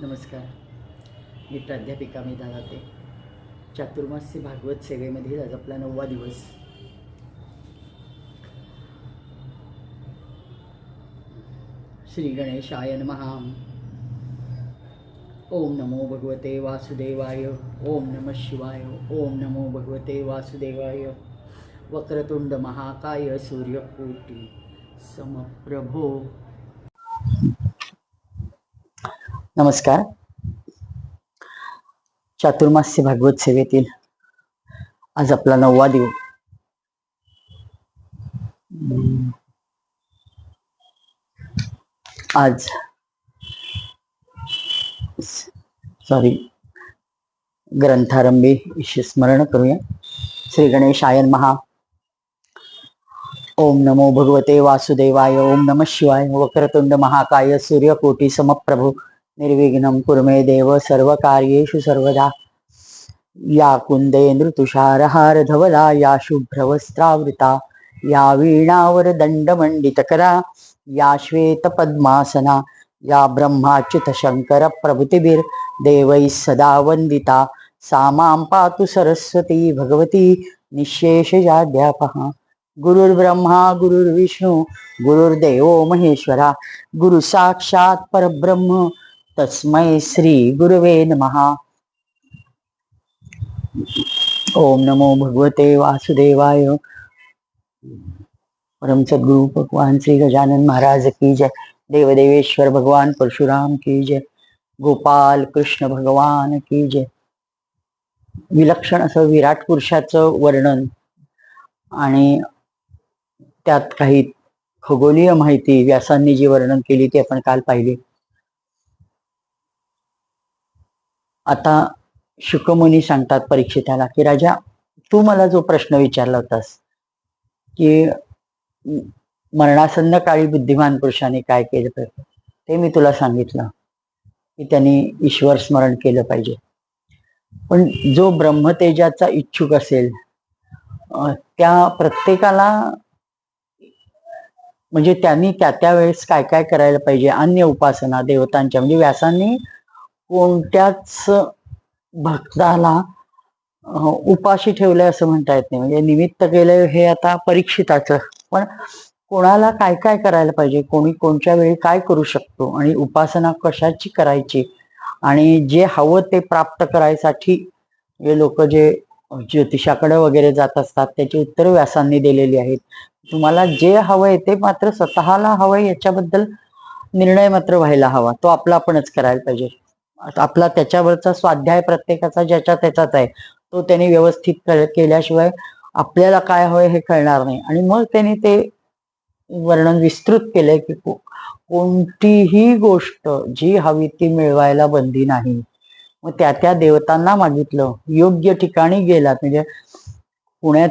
नमस्कार. मी प्राध्यापिका मेधा दाते. चातुर्मास्य भागवत सेवेमध्ये आज आपला 9वा दिवस. श्री गणेशाय नमः. ओम नमो भगवते वासुदेवाय. ओम नमः शिवाय. ओम नमो भगवते वासुदेवाय. वक्रतुंड महाकाय सूर्यकोटी समप्रभो. नमस्कार. चातुर्मास्य भागवत सेवेतील आज आपला 9वा दिवस. आज ग्रंथारंभी स्मरण करूया. श्री गणेशाय नमः. ओम नमो भगवते वासुदेवाय. ओम नमः शिवाय. वक्रतुंड महाकाय सूर्यकोटी समप्रभो निर्विघ्नं कुरु मे देव सर्वकार्येषु सर्वदा. या कुंदेंद्र तुषारहार धवला. या शुभ्रवस्त्रावृता. या वीणावर दंडमंडितकरा. या श्वेत पद्मासना. या ब्रह्माच्युत शंकर प्रभृतिभिर देवैः सदा वंदिता. सा मां पातु सरस्वती भगवती निःशेषजाड्यापहा. गुरुर्ब्रह्मा गुरुर्विष्णू गुरुर्देवो महेश्वरा. गुरु साक्षात् परब्रह्म तस्मै श्री गुरुवे नमः. ओम नमो भगवते वासुदेवाय. परम सद्गुरु भगवान श्री गजानन महाराज की जय. देवदेवेश्वर भगवान परशुराम की जय. गोपाल कृष्ण भगवान की जय. विलक्षण असं विराट पुरुषाचं वर्णन आणि त्यात काही खगोलीय माहिती व्यासांनी जी वर्णन केली ती आपण काल पाहिली. आता शुकमुनी सांगतात परीक्षिताला की राजा, तू मला जो प्रश्न विचारला होतास की मरणासन्न काळी बुद्धिमान पुरुषाने काय केलं पाहिजे, ते मी तुला सांगितलं की त्यांनी ईश्वर स्मरण केलं पाहिजे. पण जो ब्रह्मतेजाचा इच्छुक असेल त्या प्रत्येकाला म्हणजे त्यांनी त्या वेळेस काय काय करायला पाहिजे. अन्य उपासना देवतांच्या, म्हणजे व्यासांनी कोणत्याच भक्ताला उपाशी ठेवलंय असं म्हणता येत नाही. म्हणजे निमित्त केलंय हे आता परीक्षिताचं, पण कोणाला काय काय करायला पाहिजे, कोणी कोणत्या वेळी काय करू शकतो आणि उपासना कशाची करायची आणि जे हवं ते प्राप्त करायसाठी हे लोक जे ज्योतिषाकडे वगैरे जात असतात त्याची उत्तर व्यासांनी दिलेली आहेत. तुम्हाला जे हवंय ते मात्र स्वतःला हवंय याच्याबद्दल निर्णय मात्र व्हायला हवा. तो आपला आपणच करायला पाहिजे. आपला त्याच्यावरचा स्वाध्याय प्रत्येकाचा ज्याच्या त्याचाच आहे, तो त्यांनी व्यवस्थित केल्याशिवाय आपल्याला काय हवंय हे कळणार नाही. आणि मग त्यांनी ते वर्णन विस्तृत केलंय की कोणतीही गोष्ट जी हवी ती मिळवायला बंदी नाही. मग त्या देवतांना मागितलं, योग्य ठिकाणी गेलात, म्हणजे पुण्यात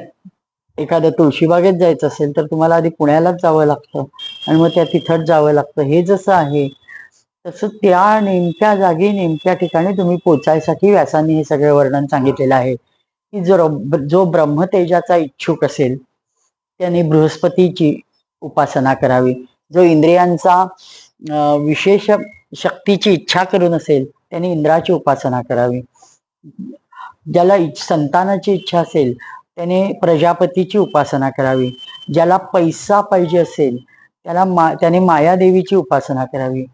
एखाद्या तुळशीबागेत जायचं असेल तर तुम्हाला आधी पुण्यालाच जावं लागतं आणि मग त्या तिथंच जावं लागतं. हे जसं आहे तसं त्या नेमक्या जागी नेमक्या ठिकाणी तुम्ही पोचायसाठी व्यासांनी हे सगळे वर्णन सांगितलेलं आहे की जो ब्रह्मतेजाचा इच्छुक असेल त्याने बृहस्पतीची उपासना करावी. जो इंद्रियांचा विशेष शक्तीची इच्छा करून असेल त्याने इंद्राची उपासना करावी. ज्याला संतानाची इच्छा असेल त्याने प्रजापतीची उपासना करावी. ज्याला पैसा पाहिजे असेल त्याने मायादेवीची उपासना करावी.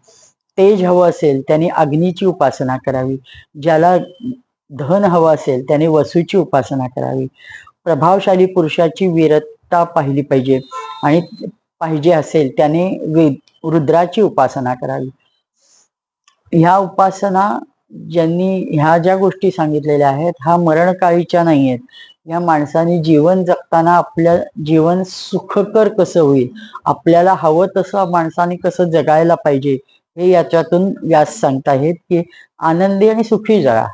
तेज हवं असेल त्याने अग्नीची उपासना करावी. ज्याला धन हवं असेल त्याने वसूची उपासना करावी. प्रभावशाली पुरुषाची वीरता पाहिली पाहिजे आणि पाहिजे असेल त्याने रुद्राची उपासना करावी. ह्या उपासना ज्यांनी ह्या ज्या गोष्टी सांगितलेल्या आहेत हा मरणकाळीच्या नाही आहेत. या माणसाने जीवन जगताना आपल्या जीवन सुखकर कसं होईल, आपल्याला हवं तसं माणसाने कसं जगायला पाहिजे हे याच्यातून व्यास सांगताहेत की आनंदी आणि सुखी जगा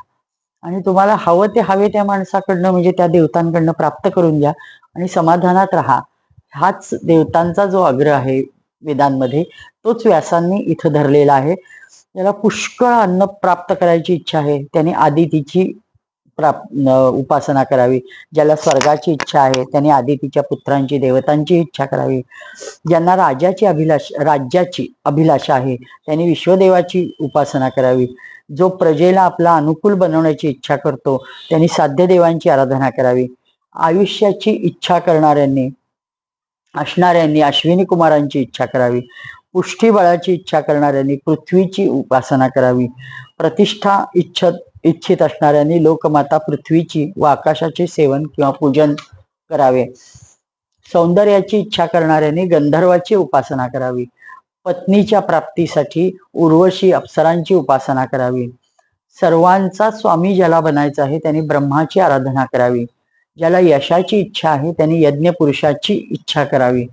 आणि तुम्हाला हवं ते हवे त्या माणसाकडनं म्हणजे त्या देवतांकडनं प्राप्त करून घ्या आणि समाधानात राहा. हाच देवतांचा जो आग्रह आहे वेदांमध्ये तोच व्यासांनी इथं धरलेला आहे. ज्याला पुष्कळ अन्न प्राप्त करायची इच्छा आहे त्याने आदितीची उपासना करावी. ज्याला स्वर्गाची इच्छा आहे त्यांनी आदितीच्या पुत्रांची देवतांची इच्छा करावी. ज्यांना राज्याची अभिलाषा आहे त्यांनी विश्वदेवाची उपासना करावी. जो प्रजेला आपला अनुकूल बनवण्याची इच्छा करतो त्यांनी साध्य देवांची आराधना करावी. आयुष्याची इच्छा असणाऱ्यांनी अश्विनी कुमारांची इच्छा करावी. पुष्टीबळाची इच्छा करणाऱ्यांनी पृथ्वीची उपासना करावी. प्रतिष्ठा इच्छित असणाऱ्यांनी लोकमाता पृथ्वीची व आकाशाचे सेवन किंवा पूजन करावे. सौंदर्याची इच्छा करणाऱ्यांनी गंधर्वाची उपासना करावी. पत्नीच्या प्राप्तीसाठी उर्वशी अप्सरांची उपासना करावी. सर्वांचा स्वामी ज्याला बनायचा आहे त्यांनी ब्रह्माची आराधना करावी. ज्याला यशाची इच्छा आहे त्यांनी यज्ञ पुरुषाची इच्छा करावी.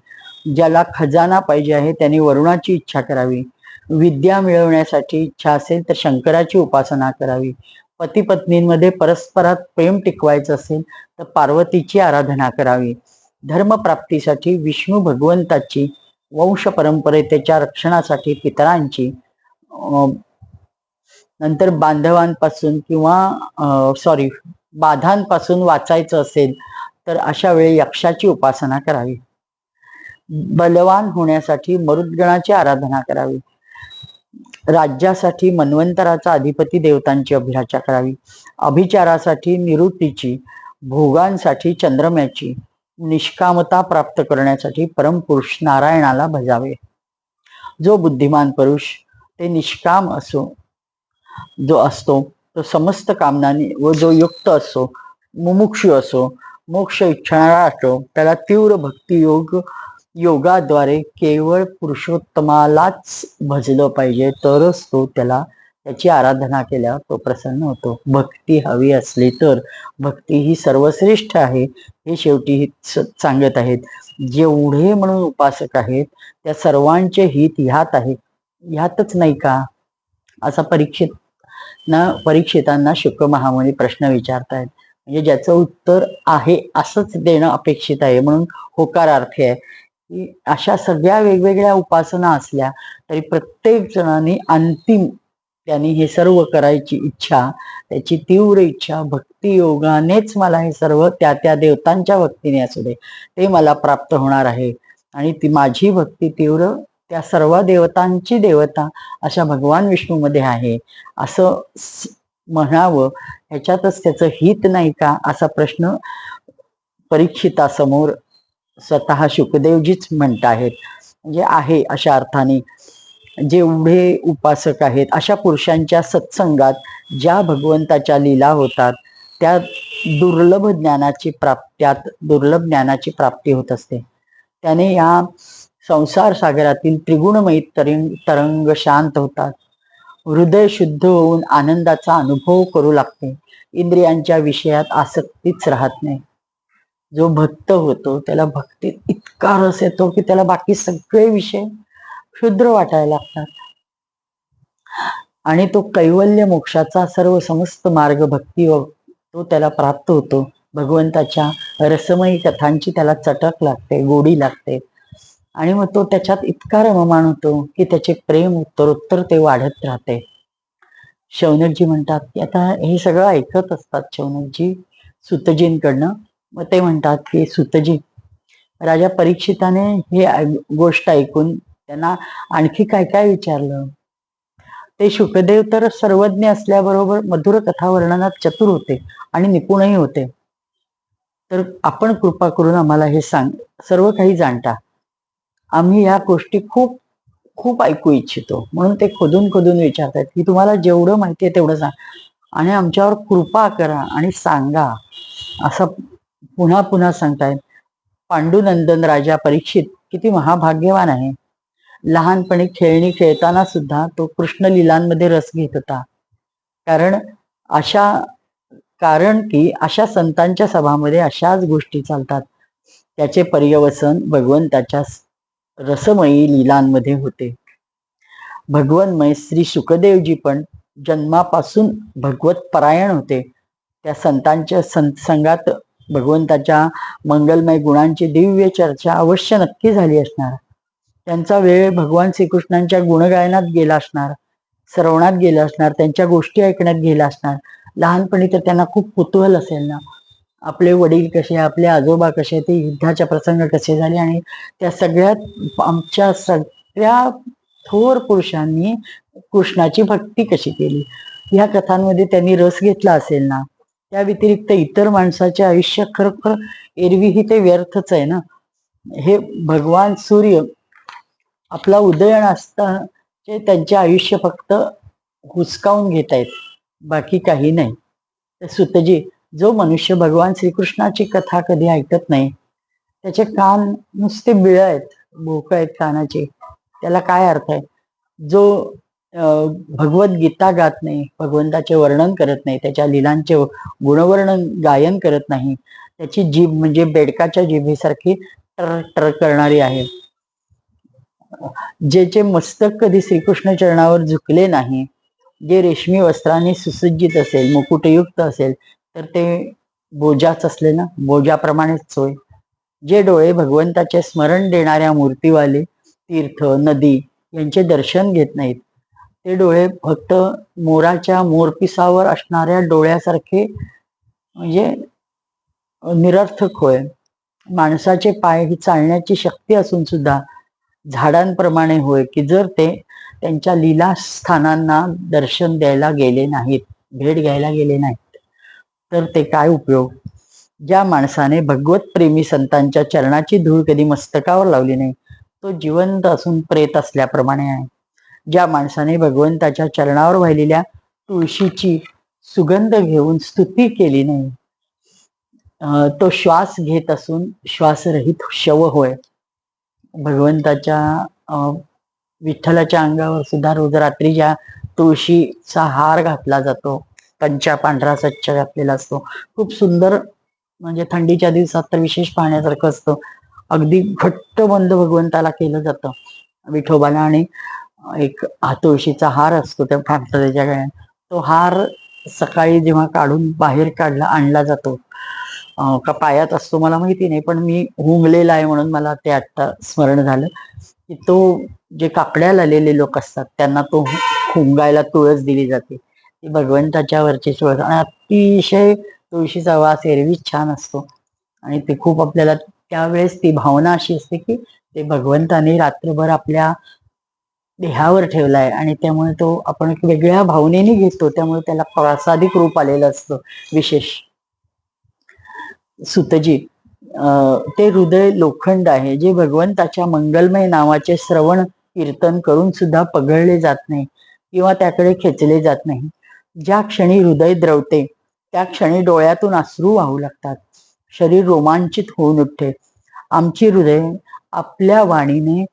ज्याला खजाना पाहिजे आहे त्यांनी वरुणाची इच्छा करावी. विद्या मिळवण्यासाठी इच्छा असेल तर शंकराची उपासना करावी. पती पत्नींमध्ये परस्परात प्रेम टिकवायचं असेल तर पार्वतीची आराधना करावी. धर्मप्राप्तीसाठी विष्णू भगवंताची, वंश परंपरेच्या रक्षणासाठी पितरांची, नंतर बांधवांपासून बाधांपासून वाचायचं असेल तर अशा वेळी यक्षाची उपासना करावी. बलवान होण्यासाठी मरुद्गणाची आराधना करावी. राज्यासाठी मन्वंतराचा अधिपती देवतांची अभिलाषा करावी. अभिचारासाठी निवृत्तीची, भोगांसाठी चंद्रम्याची, निष्कामता प्राप्त करण्यासाठी परमपुरुष नारायणाला भजावे. जो बुद्धिमान पुरुष ते निष्काम जो असतो तो समस्त कामनाने व जो युक्त असो, मुमुक्षु असो, मोक्ष इच्छणारा असो, त्याला तीव्र भक्ती योगाद्वारे केवळ पुरुषोत्तमालाच भजलं पाहिजे, तरच त्याची आराधना केल्यावर तो प्रसन्न होतो. भक्ती हवी असली तर भक्ती ही सर्वश्रेष्ठ आहे हे शेवटी सांगत आहेत. जेवढे म्हणून उपासक आहेत त्या सर्वांचे हित ह्यातच नाही का, असा परीक्षितांना शुक महामुनी प्रश्न विचारतायत. म्हणजे ज्याचं उत्तर आहे असंच देणं अपेक्षित आहे, म्हणून होकारार्थी आहे की अशा सगळ्या वेगवेगळ्या उपासना असल्या तरी प्रत्येक जणांनी अंतिम त्यांनी हे सर्व करायची इच्छा, त्याची तीव्र इच्छा, भक्ती योगानेच मला हे सर्व त्या देवतांच्या भक्तीने असू दे ते मला प्राप्त होणार आहे आणि ती माझी भक्ती तीव्र त्या सर्व देवतांची देवता अशा भगवान विष्णू मध्ये आहे असं म्हणावं, ह्याच्यातच त्याचं हित नाही का, असा प्रश्न परीक्षितासमोर स्वतः शुकदेवजीच म्हणत आहेत. म्हणजे आहे अशा अर्थाने जेवढे उपासक आहेत अशा पुरुषांच्या सत्संगात ज्या भगवंताच्या लीला होतात त्यात दुर्लभ ज्ञानाची प्राप्ती होत असते. त्याने या संसार सागरातील त्रिगुणमयी तरंग शांत होतात. हृदय शुद्ध होऊन आनंदाचा अनुभव करू लागते. इंद्रियांच्या विषयात आसक्तीच राहत नाही. जो भक्त होतो त्याला भक्तीत इतका रस येतो की त्याला बाकी सगळे विषय क्षुद्र वाटायला लागतात आणि तो कैवल्य मोक्षाचा समस्त मार्ग भक्ती तो त्याला प्राप्त होतो. भगवंताच्या रसमयी कथांची त्याला चटक लागते, गोडी लागते आणि मग तो त्याच्यात इतका रममाण होतो की त्याचे प्रेम उत्तरोत्तर ते वाढत राहते. शौनकजी म्हणतात की आता हे सगळं ऐकत असतात शौनकजी सुतजींकडनं. मग ते म्हणतात की सुतजी, राजा परीक्षिताने हे गोष्ट ऐकून त्यांना आणखी काय काय विचारलं. ते शुकदेव तर सर्वज्ञ असल्याबरोबर मधुर कथा वर्णनात चतुर होते आणि निपुणही होते. तर आपण कृपा करून आम्हाला हे सर्व काही जाणता. आम्ही या गोष्टी खूप खूप ऐकू इच्छितो, म्हणून ते खोदून विचारतात की तुम्हाला जेवढं माहिती आहे तेवढं सांग आणि आमच्यावर कृपा करा आणि सांगा, असं पुन्हा पुन्हा सांगतायत. पांडुनंदन राजा परीक्षित किती महाभाग्यवान आहे. लहानपणी खेळणी खेळताना सुद्धा तो कृष्ण लीलांमध्ये रस घेत होता. कारण की अशा संतांच्या सभामध्ये अशाच गोष्टी चालतात. त्याचे पर्यवसन भगवंताच्या रसमयी लीलांमध्ये होते. भगवन्मय श्री सुखदेवजी पण जन्मापासून भगवत परायण होते. त्या संतांच्या संगात भगवंताच्या मंगलमय गुणांची दिव्य चर्चा अवश्य नक्की झाली असणार. त्यांचा वेळ भगवान श्रीकृष्णांच्या गुणगायनात गेला असणार, श्रवणात गेला असणार, त्यांच्या गोष्टी ऐकण्यात गेला असणार. लहानपणी तर त्यांना खूप कुतूहल असेल ना, आपले वडील कसे, आपले आजोबा कसे, ते युद्धाच्या प्रसंग कसे झाले आणि त्या सगळ्यात आमच्या सगळ्या थोर पुरुषांनी कृष्णाची भक्ती कशी केली, ह्या कथांमध्ये त्यांनी रस घेतला असेल ना. त्या व्यतिरिक्त इतर माणसाचे आयुष्य खरोखर एरवीही ते व्यर्थच आहे ना. हे भगवान सूर्य आपला उदय असता ते त्यांचे आयुष्य फक्त हुसकावून घेत आहेत, बाकी काही नाही. तर सुतजी, जो मनुष्य भगवान श्रीकृष्णाची कथा कधी ऐकत नाही, त्याचे कान नुसते बिळ आहेत, भोक आहेत कानाचे, त्याला काय अर्थ आहे? जो भगवद्गीता गात नाही, भगवंताचे वर्णन करत नाही, त्याच्या लीलांचे गुणवर्णन गायन करत नाही, त्याची जीभ म्हणजे बेडकाच्या जिभेसारखी टर टर करणारी आहे, ज्याचे मस्तक कधी श्रीकृष्ण चरणावर झुकले नाही, जे रेशमी वस्त्राने सुसज्जित असेल, मुकुटयुक्त असेल, तर ते बोजाच असले ना, बोजाप्रमाणेच होय. जे डोळे भगवंताचे स्मरण देणाऱ्या मूर्तीवाले तीर्थ, नदी यांचे दर्शन घेत नाहीत, ते डोळे फक्त मोराच्या मोरपिसावर असणाऱ्या डोळ्यासारखे म्हणजे निरर्थक होय. माणसाचे पाय ही चालण्याची शक्ती असून सुद्धा झाडांप्रमाणे होय, की जर ते त्यांच्या लीला स्थानांना दर्शन द्यायला गेले नाहीत, भेट घ्यायला गेले नाहीत, तर ते काय उपयोग? ज्या माणसाने भगवत प्रेमी संतांच्या चरणाची धूळ कधी मस्तकावर लावली नाही, तो जिवंत असून प्रेत असल्याप्रमाणे आहे. ज्या माणसाने भगवंताच्या चरणावर वाहिलेल्या तुळशीची सुगंध घेऊन स्तुती केली नाही, तो श्वास घेत असून श्वासरहित शव होय. भगवंताच्या विठ्ठलाच्या अंगावर सुद्धा रोज रात्री ज्या तुळशीचा हार घातला जातो, पंचा पांढरा स्वच्छ घातलेला असतो, खूप सुंदर, म्हणजे थंडीच्या दिवसात तर विशेष पाहण्यासारखं असतं. अगदी घट्ट बंद भगवंताला केलं जातं विठोबाला, आणि एक हा तुळशीचा हार असतो त्या त्याच्या गळ्यात. तो हार सकाळी जेव्हा काढून बाहेर आणला जातो, का पायात असतो मला माहिती नाही, पण मी हुंगलेला आहे म्हणून मला ते आता स्मरण झालं की तो जे काकड्याला आलेले लोक असतात त्यांना तो हुंगायला तुळस दिली जाते, ती भगवंताच्या वरची तुळस, आणि अतिशय तुळशीचा वास एरवीच छान असतो. आणि ते खूप आपल्याला त्यावेळेस ती भावना अशी असते की ते भगवंताने रात्रभर आपल्या देहावर ठेवलाय, आणि त्यामुळे तो आपण एक वेगळ्या भावनेने घेतो, त्यामुळे त्याला प्रासादिक रूप आलेलं असतं विशेष. सुतजी, ते हृदय लोखंड आहे, जे भगवंताच्या मंगलमय नावाचे श्रवण कीर्तन करून सुद्धा पगळले जात नाही किंवा त्याकडे खेचले जात नाही. ज्या क्षणी हृदय द्रवते त्या क्षणी डोळ्यातून अश्रू वाहू लागतात, शरीर रोमांचित होऊन उठते. आमची हृदय आपल्या वाणीने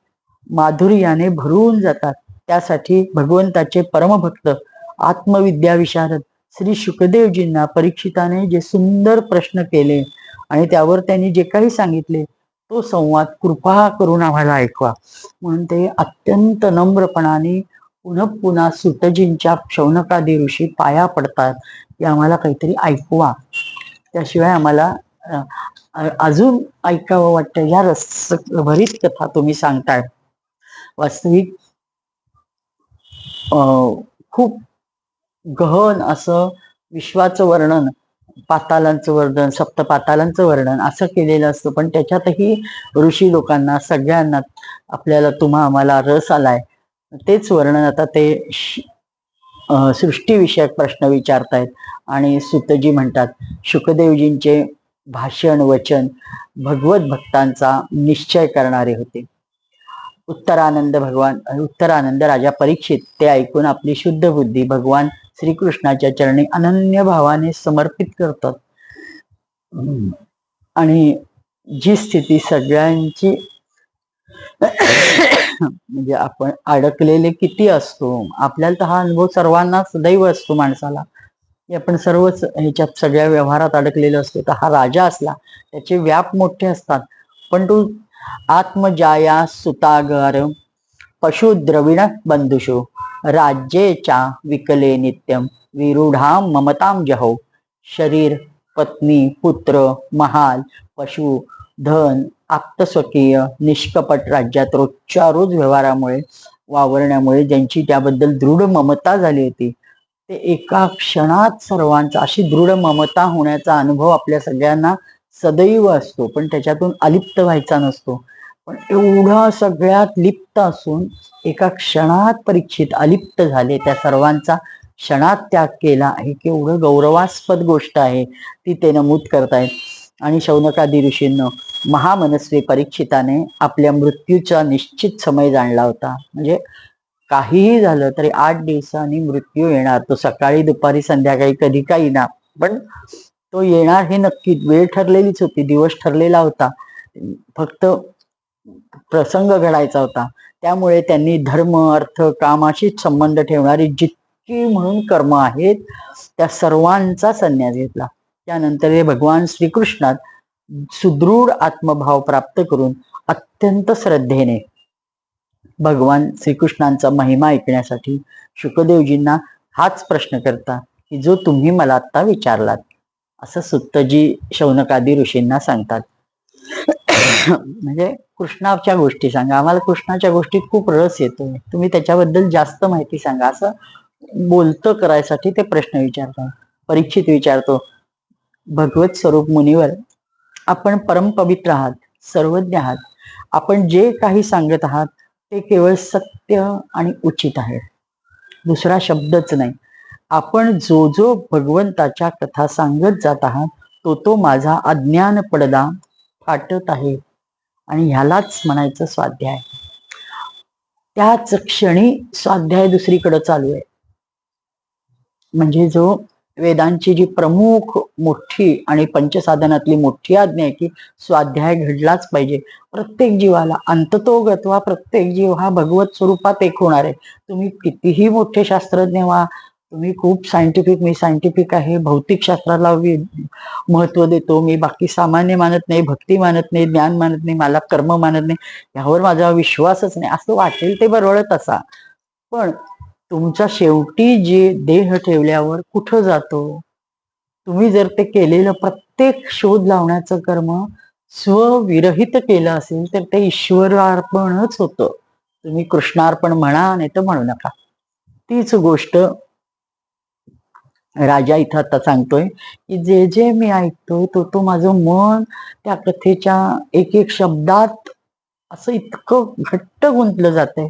माधुर्याने भरून जातात. त्यासाठी भगवंताचे परमभक्त आत्मविद्या विशारद श्री शुकदेवजींना परीक्षिताने जे सुंदर प्रश्न केले आणि त्यावर त्यांनी जे काही सांगितले, तो संवाद कृपा करून आम्हाला ऐकवा, म्हणून ते अत्यंत नम्रपणाने पुन्हा पुन्हा सुतजींच्या शौनकादी ऋषी पाया पडतात की आम्हाला काहीतरी ऐकवा, त्याशिवाय आम्हाला अजून ऐकावं वाटतं. ह्या रसभरीत कथा तुम्ही सांगताय. वास्तविक खूप गहन असं विश्वाचं वर्णन, पातालांचं वर्णन, सप्तपातालांचं वर्णन असं केलेलं असतं, पण त्याच्यातही ऋषी लोकांना सगळ्यांना आपल्याला आम्हाला रस आलाय. तेच वर्णन आता ते सृष्टीविषयक प्रश्न विचारतायत आणि सुतजी म्हणतात शुकदेवजींचे भाषण वचन भगवत भक्तांचा निश्चय करणारे होते. उत्तरानंद राजा परीक्षित ते ऐकून आपली शुद्ध बुद्धी भगवान श्रीकृष्णाच्या चरणी अनन्य भावाने समर्पित करतात. आणि जी स्थिती सगळ्यांची म्हणजे आपण अडकलेले किती असतो, आपल्याला तर हा अनुभव सर्वांनाच दैव असतो माणसाला, आपण सर्वच ह्याच्यात सगळ्या व्यवहारात अडकलेलो असतो. तर हा राजा असला त्याचे व्याप मोठे असतात, पण तो आत्मजाया सुतागार पशु द्रविण बंधुषु राज्येच्या विकले नित्यम विरूढाम ममताम जहो. शरीर, पत्नी, पुत्र, महाल, पशु, धन, आप्तस्वकीय निष्कपट राज्यात रोजच्या रोज व्यवहारामुळे वावरण्यामुळे ज्यांची त्याबद्दल दृढ ममता झाली होती, ते एका क्षणात सर्वांचा, अशी दृढ ममता होण्याचा अनुभव आपल्या सगळ्यांना सदैव असतो, पण त्याच्यातून अलिप्त व्हायचा नसतो. पण एवढा सगळ्यात लिप्त असून एका क्षणात परीक्षित अलिप्त झाले, त्या सर्वांचा क्षणात त्याग केला. हे केवढं गौरवास्पद गोष्ट आहे ती ते नमूद करतायत. आणि शौनकादी ऋषींना महामनस्वी परीक्षिताने आपल्या मृत्यूचा निश्चित समय जाणला होता. म्हणजे काहीही झालं तरी 8 दिवसांनी मृत्यू येणार, तो सकाळी दुपारी संध्याकाळी कधी काही ना, पण तो येणार हे नक्की. वेळ ठरलेलीच होती, दिवस ठरलेला होता, फक्त प्रसंग घडायचा होता. त्यामुळे त्यांनी धर्म अर्थ कामाशीच संबंध ठेवणारी जितकी म्हणून कर्म आहेत त्या सर्वांचा संन्यास घेतला. त्यानंतर हे भगवान श्रीकृष्णात सुदृढ आत्मभाव प्राप्त करून अत्यंत श्रद्धेने भगवान श्रीकृष्णांचा महिमा ऐकण्यासाठी शुकदेवजींना हाच प्रश्न करतात की जो तुम्ही मला आता विचारलात, असं सुत्तजी शौनकादी ऋषींना सांगतात. म्हणजे कृष्णाच्या गोष्टी सांगा, आम्हाला कृष्णाच्या गोष्टीत खूप रस येतो, तुम्ही त्याच्याबद्दल जास्त माहिती सांगा, असं बोलतं करायसाठी ते प्रश्न विचारतात. परीक्षित विचारतो, भगवत स्वरूप मुनिवर, आपण परम पवित्र आहात, सर्वज्ञ आहात, आपण जे काही सांगत आहात ते केवळ सत्य आणि उचित आहे, दुसरा शब्दच नाही. आपण जो जो भगवंताच्या कथा सांगत जात आहात तो तो माझा अज्ञान पडदा फाटत आहे, आणि ह्यालाच म्हणायचं स्वाध्याय. त्याच क्षणी स्वाध्याय दुसरीकडे चालू आहे. म्हणजे जो वेदांची जी प्रमुख मोठी आणि पंचसाधनातली मोठी आज्ञा आहे की स्वाध्याय घडलाच पाहिजे. प्रत्येक जीवाला अंततोगत्वा प्रत्येक जीव हा भगवत स्वरूपात एक होणार आहे. तुम्ही कितीही मोठे शास्त्रज्ञ व्हा, तुम्ही खूप सायंटिफिक, मी सायंटिफिक आहे, भौतिक शास्त्राला महत्व देतो, मी बाकी सामान्य मानत नाही, भक्ती मानत नाही, ज्ञान मानत नाही, मला कर्म मानत नाही, ह्यावर माझा विश्वासच नाही, असं वाटेल ते बरोबरच असा. पण तुमचा शेवटी जे देह ठेवल्यावर कुठं जातो, तुम्ही जर ते केलेलं प्रत्येक शोध लावण्याचं कर्म स्वविरहित केलं असेल तर ते ईश्वरार्पणच होतं. तुम्ही कृष्णार्पण म्हणा नाही तर म्हणू नका. तीच गोष्ट राजा इथं आता सांगतोय की जे जे मी ऐकतोय तो तो माझं मन त्या कथेच्या एक एक शब्दात असं इतकं घट्ट गुंतलं जातंय,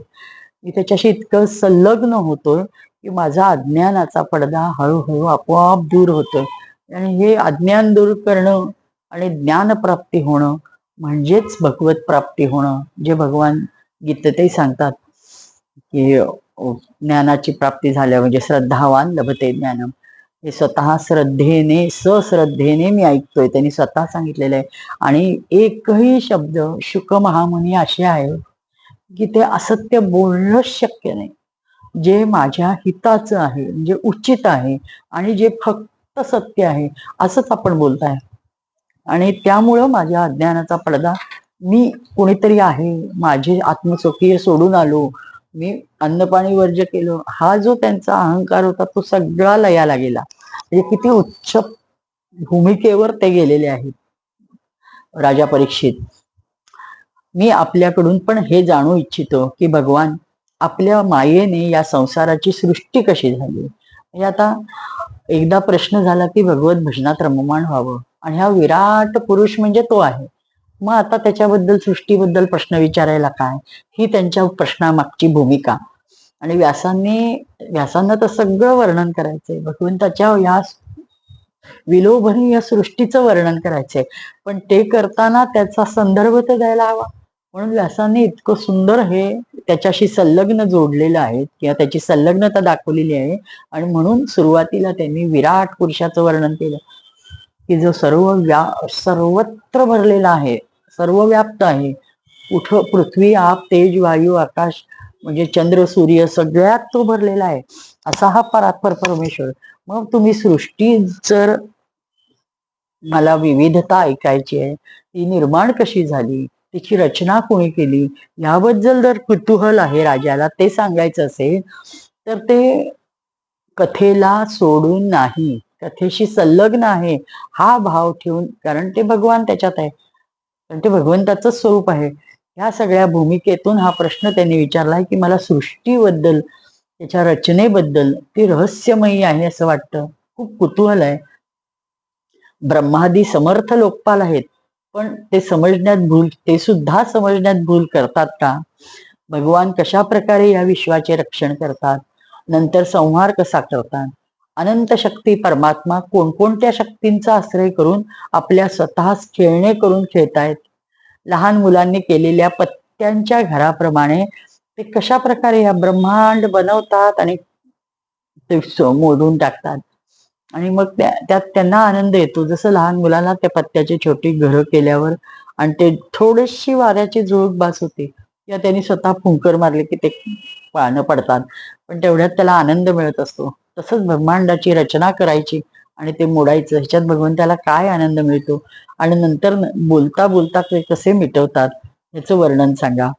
मी त्याच्याशी इतकं संलग्न होतोय की माझा अज्ञानाचा पडदा हळूहळू आपोआप दूर होतोय. आणि हे अज्ञान दूर करणं आणि ज्ञानप्राप्ती होणं म्हणजेच भगवत प्राप्ती होणं. जे भगवान गीतेतही सांगतात की ज्ञानाची प्राप्ती झाल्या म्हणजे श्रद्धावान लभते ज्ञानम. हे स्वतः श्रद्धेने सश्रद्धेने मी ऐकतोय, त्यांनी स्वतः सांगितलेलं आहे. आणि एकही शब्द शुक महामुनी असे आहे की ते असत्य बोलणंच शक्य नाही. जे माझ्या हिताचं आहे, जे उचित आहे आणि जे फक्त सत्य आहे असंच आपण बोलताय. आणि त्यामुळं माझ्या अज्ञानाचा पडदा, मी कोणीतरी आहे, माझे आत्मस्वकीय सोडून आलो, मी अन्नपाणी वर्ज्य केलं, हा जो त्यांचा अहंकार होता तो सगळा लयाला गेला. म्हणजे किती उच्च भूमिकेवर ते गेलेले आहेत. राजा परीक्षित, मी आपल्याकडून पण हे जाणू इच्छितो की भगवान आपल्या मायेने या संसाराची सृष्टी कशी झाली. म्हणजे आता एकदा प्रश्न झाला की भगवत भजनात रममाण व्हावं, आणि हा विराट पुरुष म्हणजे तो आहे, मग आता त्याच्याबद्दल सृष्टीबद्दल प्रश्न विचारायला काय, ही त्यांच्या प्रश्नामागची भूमिका. आणि व्यासांना तर सगळं वर्णन करायचंय, भगवंताच्या या विलोभनीय सृष्टीचं वर्णन करायचंय, पण ते करताना त्याचा संदर्भ तर द्यायला हवा. म्हणून व्यासांनी इतकं सुंदर हे त्याच्याशी संलग्न जोडलेलं आहे किंवा त्याची संलग्नता दाखवलेली आहे. आणि म्हणून सुरुवातीला त्यांनी विराट पुरुषाचं वर्णन केलं की जो सर्वत्र भरलेला आहे, सर्वव्याप्त आहे. कुठं पृथ्वी आप तेज वायू आकाश म्हणजे चंद्र सूर्य सगळ्यात तो भरलेला आहे, असा हा परात्पर परमेश्वर. मग तुम्ही सृष्टी जर मला विविधता ऐकायची आहे, ती निर्माण कशी झाली, तिची रचना कोणी केली, याबद्दल जर कुतूहल आहे राजाला, ते सांगायचं असेल तर ते कथेला सोडून नाही, कथेशी संलग्न आहे हा भाव ठेवून, कारण ते भगवान त्याच्यात आहे, कारण ते भगवंताचं स्वरूप आहे. ह्या सगळ्या भूमिकेतून हा प्रश्न त्यांनी विचारलाय की मला सृष्टीबद्दल त्याच्या रचनेबद्दल ते रहस्यमयी आहे असं वाटतं. खूप कुतूहल आहे. ब्रह्मादी समर्थ लोकपाल आहेत, पण ते सुद्धा समजण्यात भूल करतात का? भगवान कशा प्रकारे या विश्वाचे रक्षण करतात, नंतर संहार कसा करतात, अनंत शक्ती परमात्मा कोणकोणत्या शक्तींचा आश्रय करून आपल्या स्वतःच खेळणे करून खेळतायत, लहान मुलांनी केलेल्या पत्त्यांच्या घराप्रमाणे ते कशा प्रकारे या ब्रह्मांड बनवतात आणि ते मोडून टाकतात. आणि मग त्यात त्यांना आनंद येतो, जसं लहान मुलांना त्या पत्त्याची छोटी घरं केल्यावर आणि ते थोडीशी वाऱ्याची झुळूक बास होते, किंवा त्यांनी स्वतः फुंकर मारले की ते पानं पडतात, पण तेवढ्यात त्याला आनंद मिळत असतो. तसंच ब्रह्मांडाची रचना करायची आणि ते मोडायचं, ह्याच्यात भगवंताला काय आनंद मिळतो आणि नंतर बोलता बोलता ते कसे मिटवतात याचं वर्णन सांगा.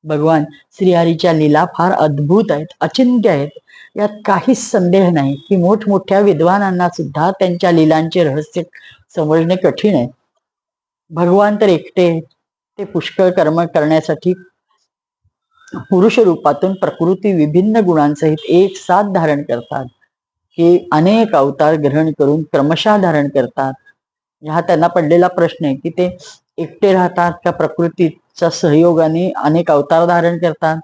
भगवान श्रीहरीच्या लीला फार अद्भुत आहेत, अचिंत्य आहेत. यात काहीच संदेह नाही की मोठमोठ्या विद्वानांना सुद्धा त्यांच्या लीलांचे रहस्य समजणे कठीण आहे. भगवान तर एकटे, ते पुष्कळ कर्म करण्यासाठी पुरुष रूपातून प्रकृती विभिन्न गुणांसहित एक साथ धारण करतात, की अनेक अवतार ग्रहण करून क्रमशः धारण करतात. हा त्यांना पडलेला प्रश्न आहे की ते एकटे राहतात का प्रकृतीच्या सहयोगाने अनेक अवतार धारण करतात,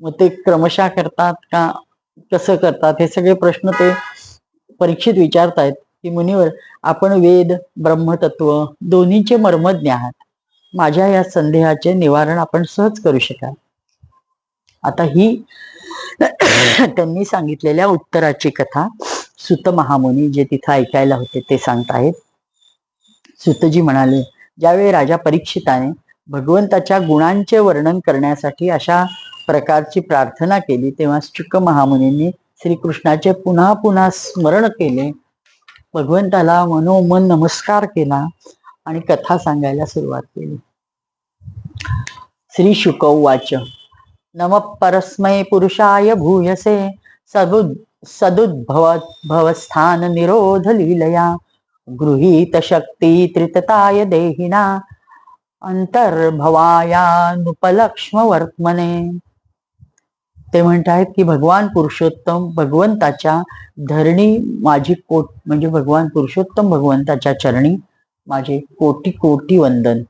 मग ते क्रमशः करतात का कसं करतात, हे सगळे प्रश्न ते परीक्षित विचारतायत की मुनिवर, आपण वेद ब्रह्मतत्व दोन्हीचे मर्मज्ञ आहात, माझ्या या संदेहाचे निवारण आपण सहज करू शकाल. आता ही त्यांनी सांगितलेल्या उत्तराची कथा सुत महामुनी जे तिथं ऐकायला होते ते सांगतायत. सुतजी म्हणाले, ज्यावेळी राजा परीक्षिताने भगवंताच्या गुणांचे वर्णन करण्यासाठी अशा प्रकारची प्रार्थना केली, तेव्हा शुक महामुनींनी श्रीकृष्णाचे पुन्हा पुन्हा स्मरण केले, भगवंताला मनोमन नमस्कार केला आणि कथा सांगायला सुरुवात केली. श्री शुक उवाच, नम परस्मै पुरुषाय भूयसे सदुद्भवस्थान निरोध लीलया गृहीत शक्ती त्रितताय देहिना अंतर्भवायानुपलक्ष्म वर्तमने. ते म्हणतायत की भगवान पुरुषोत्तम भगवंताच्या धरणी माझी म्हणजे भगवान पुरुषोत्तम भगवंताच्या चरणी माझे कोटी कोटी वंदन.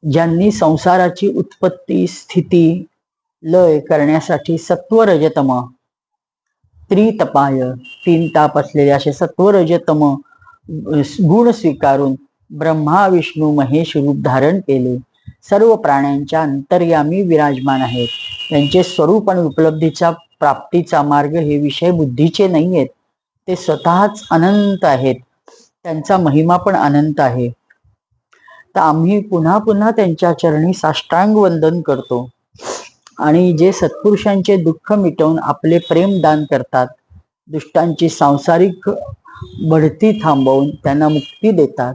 ज्यांनी संसाराची उत्पत्ती स्थिती लय करण्यासाठी सत्वरजतम त्रितपाय 3 ताप असलेले असे सत्वरजतम गुण स्वीकारून ब्रह्मा विष्णू महेश रूप धारण केले, सर्व प्राण्यांच्या अंतर्यामी विराजमान आहेत. त्यांचे स्वरूप आणि उपलब्धीचा प्राप्तीचा मार्ग हे विषय बुद्धीचे नाही आहेत, ते स्वतःच अनंत आहेत, त्यांचा महिमा पण अनंत आहे. तर आम्ही पुन्हा पुन्हा त्यांच्या चरणी साष्टांग वंदन करतो आणि जे सत्पुरुषांचे दुःख मिटवून आपले प्रेम दान करतात, दुष्टांची सांसारिक बढती थांबवून त्यांना मुक्ती देतात,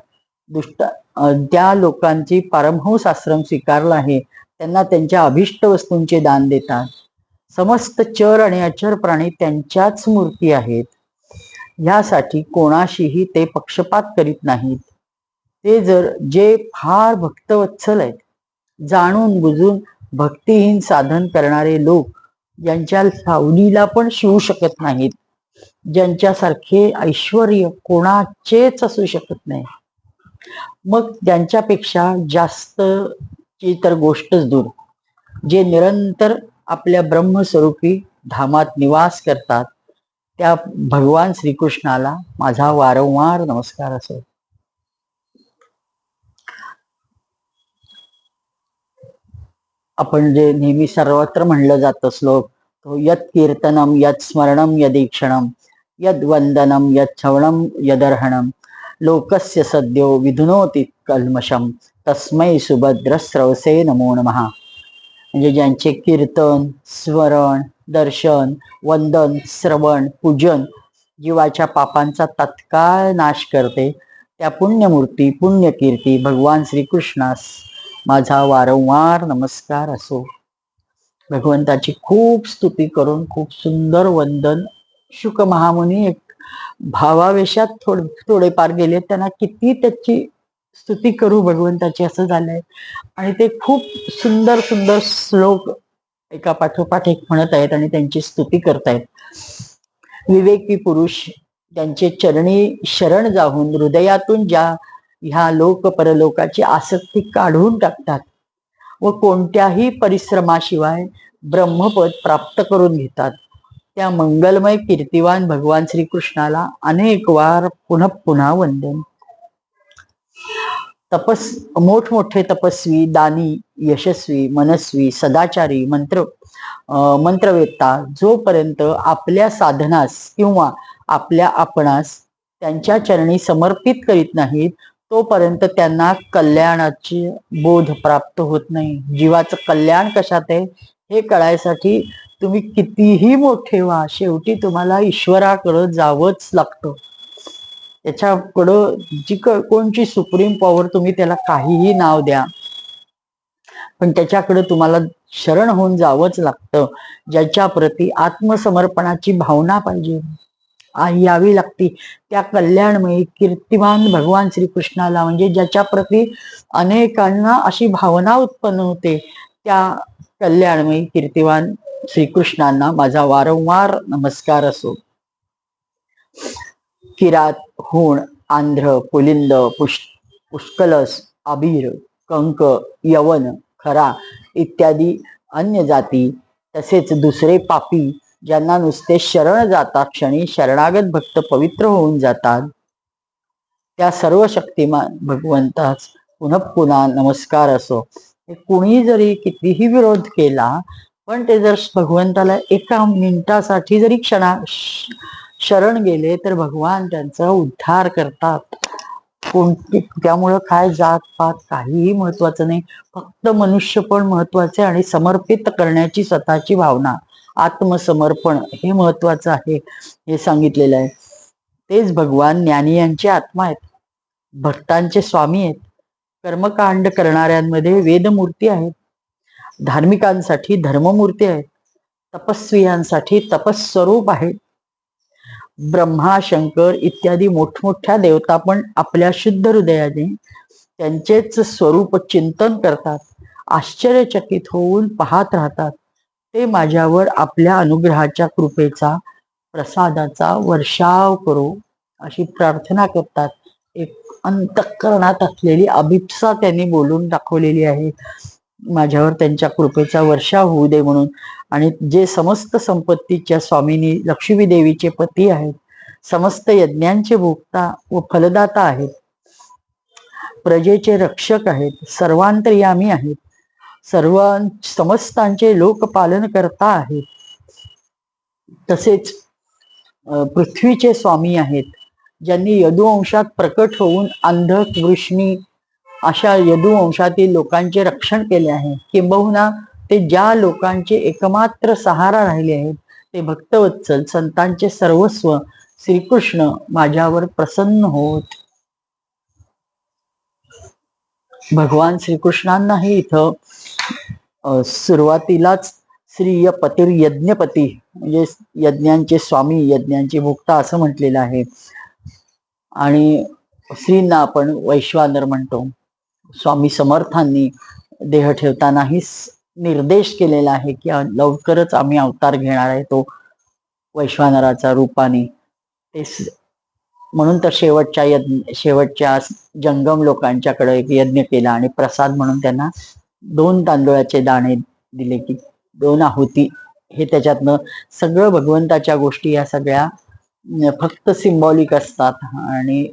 त्या लोकांची पारमहंस आश्रम स्वीकारला आहे, त्यांना त्यांच्या अभिष्ट वस्तूंचे दान देतात. समस्त चर आणि अचर प्राणी त्यांच्याच मूर्ती आहेत, यासाठी कोणाशीही ते पक्षपात करीत नाहीत. ते जे फार भक्तवत्सल आहेत, जाणून बुजून भक्तिहीन साधन करणारे लोक ज्यांच्या सावलीला पण शिवू शकत नाहीत, ज्यांच्यासारखे ऐश्वर्य कोणाचेच असू शकत नाही, मग त्यांच्यापेक्षा जास्तची तर गोष्टच दूर, जे निरंतर आपल्या ब्रह्मस्वरूपी धामात निवास करतात, त्या भगवान श्रीकृष्णाला माझा वारंवार नमस्कार असो. आपण जे नेहमी सर्वत्र म्हणलं जातं श्लोक, तो यत् कीर्तनम यत् स्मरणम यदीक्षणम यद वंदनम यद श्रवणम यदर्हणम लोकस्य सद्यो विधुनोति कल्मषम तस्मै सुभद्रस्रवसे नमो नमः. म्हणजे ज्यांचे कीर्तन स्मरण दर्शन वंदन श्रवण पूजन जीवाच्या पापांचा तत्काळ नाश करते, त्या पुण्यमूर्ती पुण्यकीर्ती भगवान श्रीकृष्णास माझा वारंवार नमस्कार असो. भगवंताची खूप स्तुती करून खूप सुंदर वंदन शुक महामुनी एक भावावेशात थोडेफार गेले, त्यांना किती त्याची स्तुती करू भगवंताची असं झालंय. आणि ते खूप सुंदर सुंदर श्लोक एका पाठोपाठ एक म्हणत आहेत आणि त्यांची स्तुती करतायत. विवेकी पुरुष त्यांचे चरणी शरण जाऊन हृदयातून ज्या ह्या लोक परलोकाची आसक्ती काढून टाकतात व कोणत्याही परिश्रमाशिवाय ब्रह्मपद प्राप्त करून घेतात, त्या मंगलमय कीर्तिवान भगवान श्रीकृष्णाला अनेक वार पुन्हा पुन्हा वंदन. मोठमोठे तपस्वी, दानी, यशस्वी, मनस्वी, सदाचारी, मंत्रवेत्ता जोपर्यंत आपल्या साधनास किंवा आपल्या आपणास त्यांच्या चरणी समर्पित करीत नाहीत तोपर्यंत त्यांना कल्याणाची बोध प्राप्त होत नाही. जीवाचं कल्याण कशात आहे हे कळायसाठी तुम्ही कितीही मोठे व्हा, शेवटी तुम्हाला ईश्वराकडं जावंच लागतं. त्याच्याकडं जी कोणची सुप्रीम पॉवर, तुम्ही त्याला काहीही नाव द्या, पण त्याच्याकडे तुम्हाला शरण होऊन जावंच लागतं. ज्याच्या प्रती आत्मसमर्पणाची भावना पाहिजे, यावी लागती त्या कल्याणमयी कीर्तिमान भगवान श्रीकृष्णाला, म्हणजे ज्याच्या प्रती अनेकांना अशी भावना उत्पन्न होते, त्या कल्याणमयी कीर्तिवान श्रीकृष्णांना माझा वारंवार नमस्कार असो. किरात, हुण, आंध्र, पुलिंद, पुष्कलस, आबीर, कंक, यवन, खरा इत्यादी अन्य जाती, तसेच दुसरे पापी ज्यांना नुसते शरण जाता क्षणी शरणागत भक्त पवित्र होऊन जातात, त्या सर्व शक्तिमान भगवंतास पुन्हा पुन्हा नमस्कार असो. कुणी जरी कितीही विरोध केला, पण ते जर भगवंताला एका मिनिटासाठी जरी शरण गेले तर भगवान त्यांचा उद्धार करतात. त्यामुळं काय जात पात काहीही महत्वाचं नाही, फक्त मनुष्य पण महत्वाचे आणि समर्पित करण्याची स्वतःची भावना, आत्मसमर्पण हे महत्वाचं आहे, हे सांगितलेलं आहे. तेच भगवान ज्ञानियांचे आत्मा आहेत, भक्तांचे स्वामी आहेत, कर्मकांड करणाऱ्यांमध्ये वेदमूर्ती आहेत, धार्मिकांसाठी धर्ममूर्ती आहेत, तपस्वियांसाठी तपस्वरूप आहेत. ब्रह्मा, शंकर इत्यादी मोठमोठ्या देवता पण आपल्या शुद्ध हृदयाने त्यांचेच स्वरूप चिंतन करतात, आश्चर्यचकित होऊन पाहत राहतात. ते माझ्यावर आपल्या अनुग्रहाच्या कृपेचा, प्रसादाचा वर्षाव करो अशी प्रार्थना करतात. एक अंतःकरणात असलेली अभिप्सा त्यांनी बोलून दाखवलेली आहे, माझ्यावर त्यांच्या कृपेचा वर्षाव होऊ दे म्हणून. आणि जे समस्त संपत्तीच्या स्वामिनी लक्ष्मी देवीचे पती आहेत, समस्त यज्ञांचे भोक्ता व फलदाता आहेत, प्रजेचे रक्षक आहेत, सर्वांतर्यामी आहेत, समस्तांचे लोकपालन करता आहेत, तसेच पृथ्वीचे स्वामी आहेत, ज्यांनी यदुवंशात प्रकट होऊन अंधक, वृष्णी अशा यदुवंशातील लोकांचे रक्षण केले आहे. किंबहुना ते ज्या लोकांचे एकमात्र सहारा राहिले आहेत, ते भक्तवत्सल संतांचे सर्वस्व श्रीकृष्ण माझ्यावर प्रसन्न होत. भगवान श्रीकृष्णांनाही इथं सुरुवातीलाच श्रीय पतिर यज्ञपती म्हणजे यज्ञांचे स्वामी, यज्ञांचे भोक्ता असं म्हटलेलं आहे. आणि श्रींना आपण वैश्वानर म्हणतो. स्वामी समर्थांनी देह ठेवतानाही निर्देश केलेला आहे की लवकरच आम्ही अवतार घेणार आहे, तो वैश्वानराचा रूपाने. ते म्हणून तर शेवटच्या जंगम लोकांच्याकडे एक यज्ञ केला आणि प्रसाद म्हणून त्यांना 2 तांदूळाचे दाणे दिले, की 2 आहुती. हे त्याच्यातनं सगळं भगवंताच्या गोष्टी या सगळ्या फक्त सिंबॉलिक असतात आणि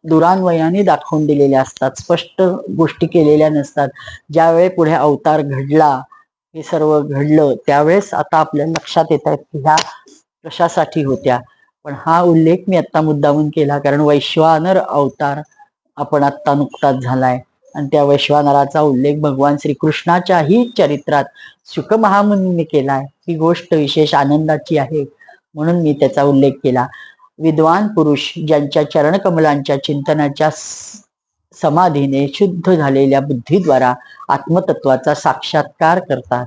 दुरान्वयाने दाखवून दिलेल्या असतात, स्पष्ट गोष्टी केलेल्या नसतात. ज्यावेळी पुढे अवतार घडला, हे सर्व घडलं, त्यावेळेस आता आपल्या लक्षात येत आहेत की ह्या कशासाठी होत्या. पण हा उल्लेख मी आता मुद्दामून केला कारण वैश्वानर अवतार आपण आत्ता नुकताच झालाय आणि त्या वैश्वानराचा उल्लेख भगवान श्रीकृष्णाच्याही चरित्रात शुक महामुनीने केलाय. ही गोष्ट विशेष आनंदाची आहे म्हणून मी त्याचा उल्लेख केला. विद्वान पुरुष ज्यांच्या चरणकमलांच्या चिंतनाच्या समाधीने शुद्ध झालेल्या बुद्धीद्वारा आत्मतत्वाचा साक्षात्कार करतात,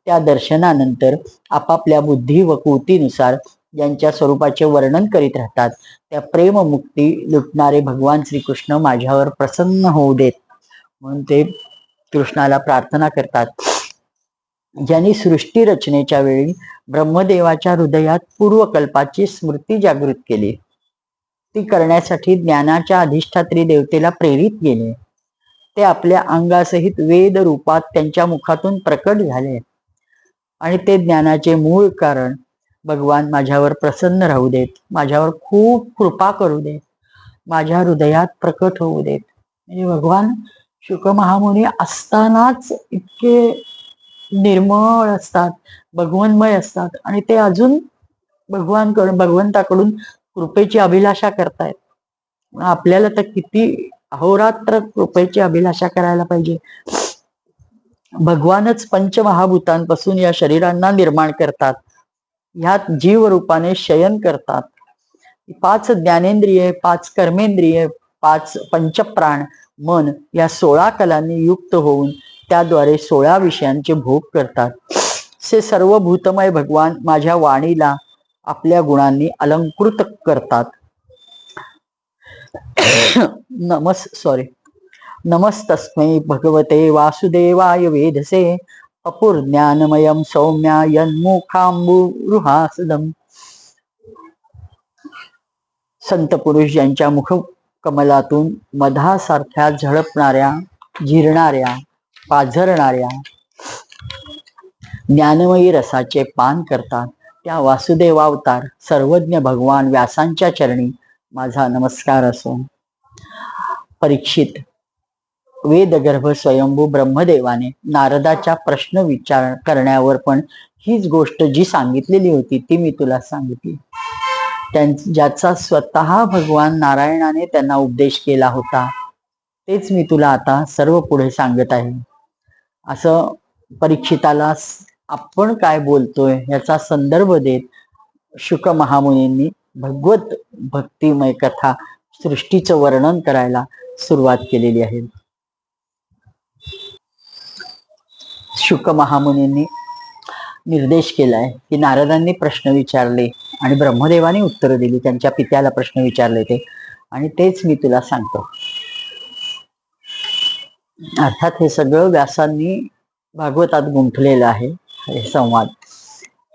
त्या दर्शनानंतर आपापल्या बुद्धी व कृतीनुसार ज्यांच्या स्वरूपाचे वर्णन करीत राहतात, त्या प्रेममुक्ती लुटणारे भगवान श्रीकृष्ण माझ्यावर प्रसन्न होऊ देत म्हणून ते कृष्णाला प्रार्थना करतात. ज्यांनी सृष्टी रचनेच्या वेळी ब्रह्मदेवाच्या हृदयात पूर्वकल्पाची स्मृती जागृत केली, ती करण्यासाठी ज्ञानाच्या अधिष्ठात्री देवतेला प्रेरित केले. ते आपल्या अंगासहित वेद रूपात त्यांच्या मुखातून प्रकट झाले आणि ते ज्ञानाचे मूळ कारण भगवान माझ्यावर प्रसन्न राहू देत, माझ्यावर खूप कृपा करू देत, माझ्या हृदयात प्रकट होऊ देत. म्हणजे भगवान शुक महामुनी असतानाच इतके निर्मळ असतात, भगवन्मय असतात आणि ते अजून भगवंताकडून कृपेची अभिलाषा करतायत. आपल्याला तर किती अहोरात्र कृपेची अभिलाषा करायला पाहिजे. भगवानच पंचमहाभूतांपासून या शरीरांना निर्माण करतात, ह्यात जीव रूपाने शयन करतात. 5 ज्ञानेंद्रिये, 5 कर्मेंद्रिये, 5 पंचप्राण, मन या 16 कलांनी युक्त होऊन त्याद्वारे 16 विषयांचे भोग करतात. से सर्व भूतमय भगवान माझ्या वाणीला आपल्या गुणांनी अलंकृत करतात. नमस्तस्मै भगवते वासुदेवाय वेधसे अपूर्ज्ञानमयं सौम्या यन्मुखांबुरुहासदम्. संत पुरुष ज्यांच्या मुख कमलातून मधासारख्या झळपणाऱ्या, झिरणाऱ्या, पाझरणाऱ्या ज्ञानमयी रसाचे पान करतात, त्या वासुदेवावतार सर्वज्ञ भगवान व्यासांच्या चरणी माझा नमस्कार असो. परीक्षित, वेदगर्भ स्वयंभू ब्रह्मदेवाने नारदाच्या प्रश्न विचार करण्यावर पण हीच गोष्ट जी सांगितलेली होती ती मी तुला सांगितली. ज्याचा स्वतः भगवान नारायणाने त्यांना उपदेश केला होता तेच मी तुला आता सर्व पुढे सांगत आहे. असं परीक्षिताला आपण काय बोलतोय याचा संदर्भ देत शुक महामुनींनी भगवत भक्तिमय कथा सृष्टीचं वर्णन करायला सुरुवात केलेली आहे. शुक महामुनींनी निर्देश केलाय की नारदांनी प्रश्न विचारले आणि ब्रह्मदेवाने उत्तर दिली, त्यांच्या पित्याला प्रश्न विचारले ते, आणि तेच मी तुला सांगतो. अर्थात हे सगळं व्यासांनी भागवतात गुंफलेलं आहे. हे संवाद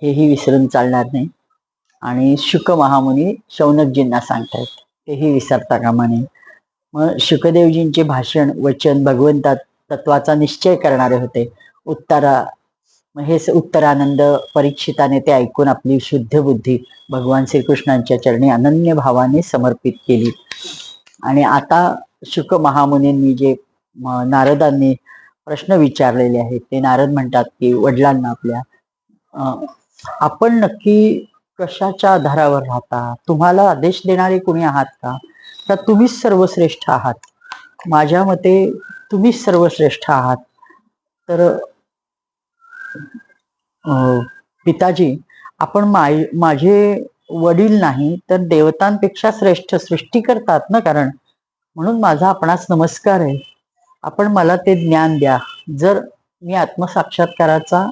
हेही विसरून चालणार नाही. आणि शुक महामुनी शौनकजींना सांगतायत, तेही विसरता कामा नये. मग शुकदेवजींचे भाषण वचन भगवंतात तत्वाचा निश्चय करणारे होते. हे उत्तरानंद परीक्षिताने ते ऐकून आपली शुद्ध बुद्धी भगवान श्रीकृष्णांच्या चरणी अनन्य भावाने समर्पित केली. आणि आता शुक महामुनींनी जे नारदांनी प्रश्न विचारलेले आहेत ते नारद म्हणतात की वडिलांना आपल्या, आपण नक्की कशाच्या आधारावर राहता? तुम्हाला आदेश देणारे कुणी आहात का? तर तुम्हीच सर्वश्रेष्ठ आहात. माझ्या मते तुम्हीच सर्वश्रेष्ठ आहात. तर पिताजी, आपण माझे वडील नाही तर देवतांपेक्षा श्रेष्ठ सृष्टी करतात ना, कारण म्हणून माझा आपणास नमस्कार आहे. आपण मला ते ज्ञान द्या. जर मी आत्मसाक्षात्काराचा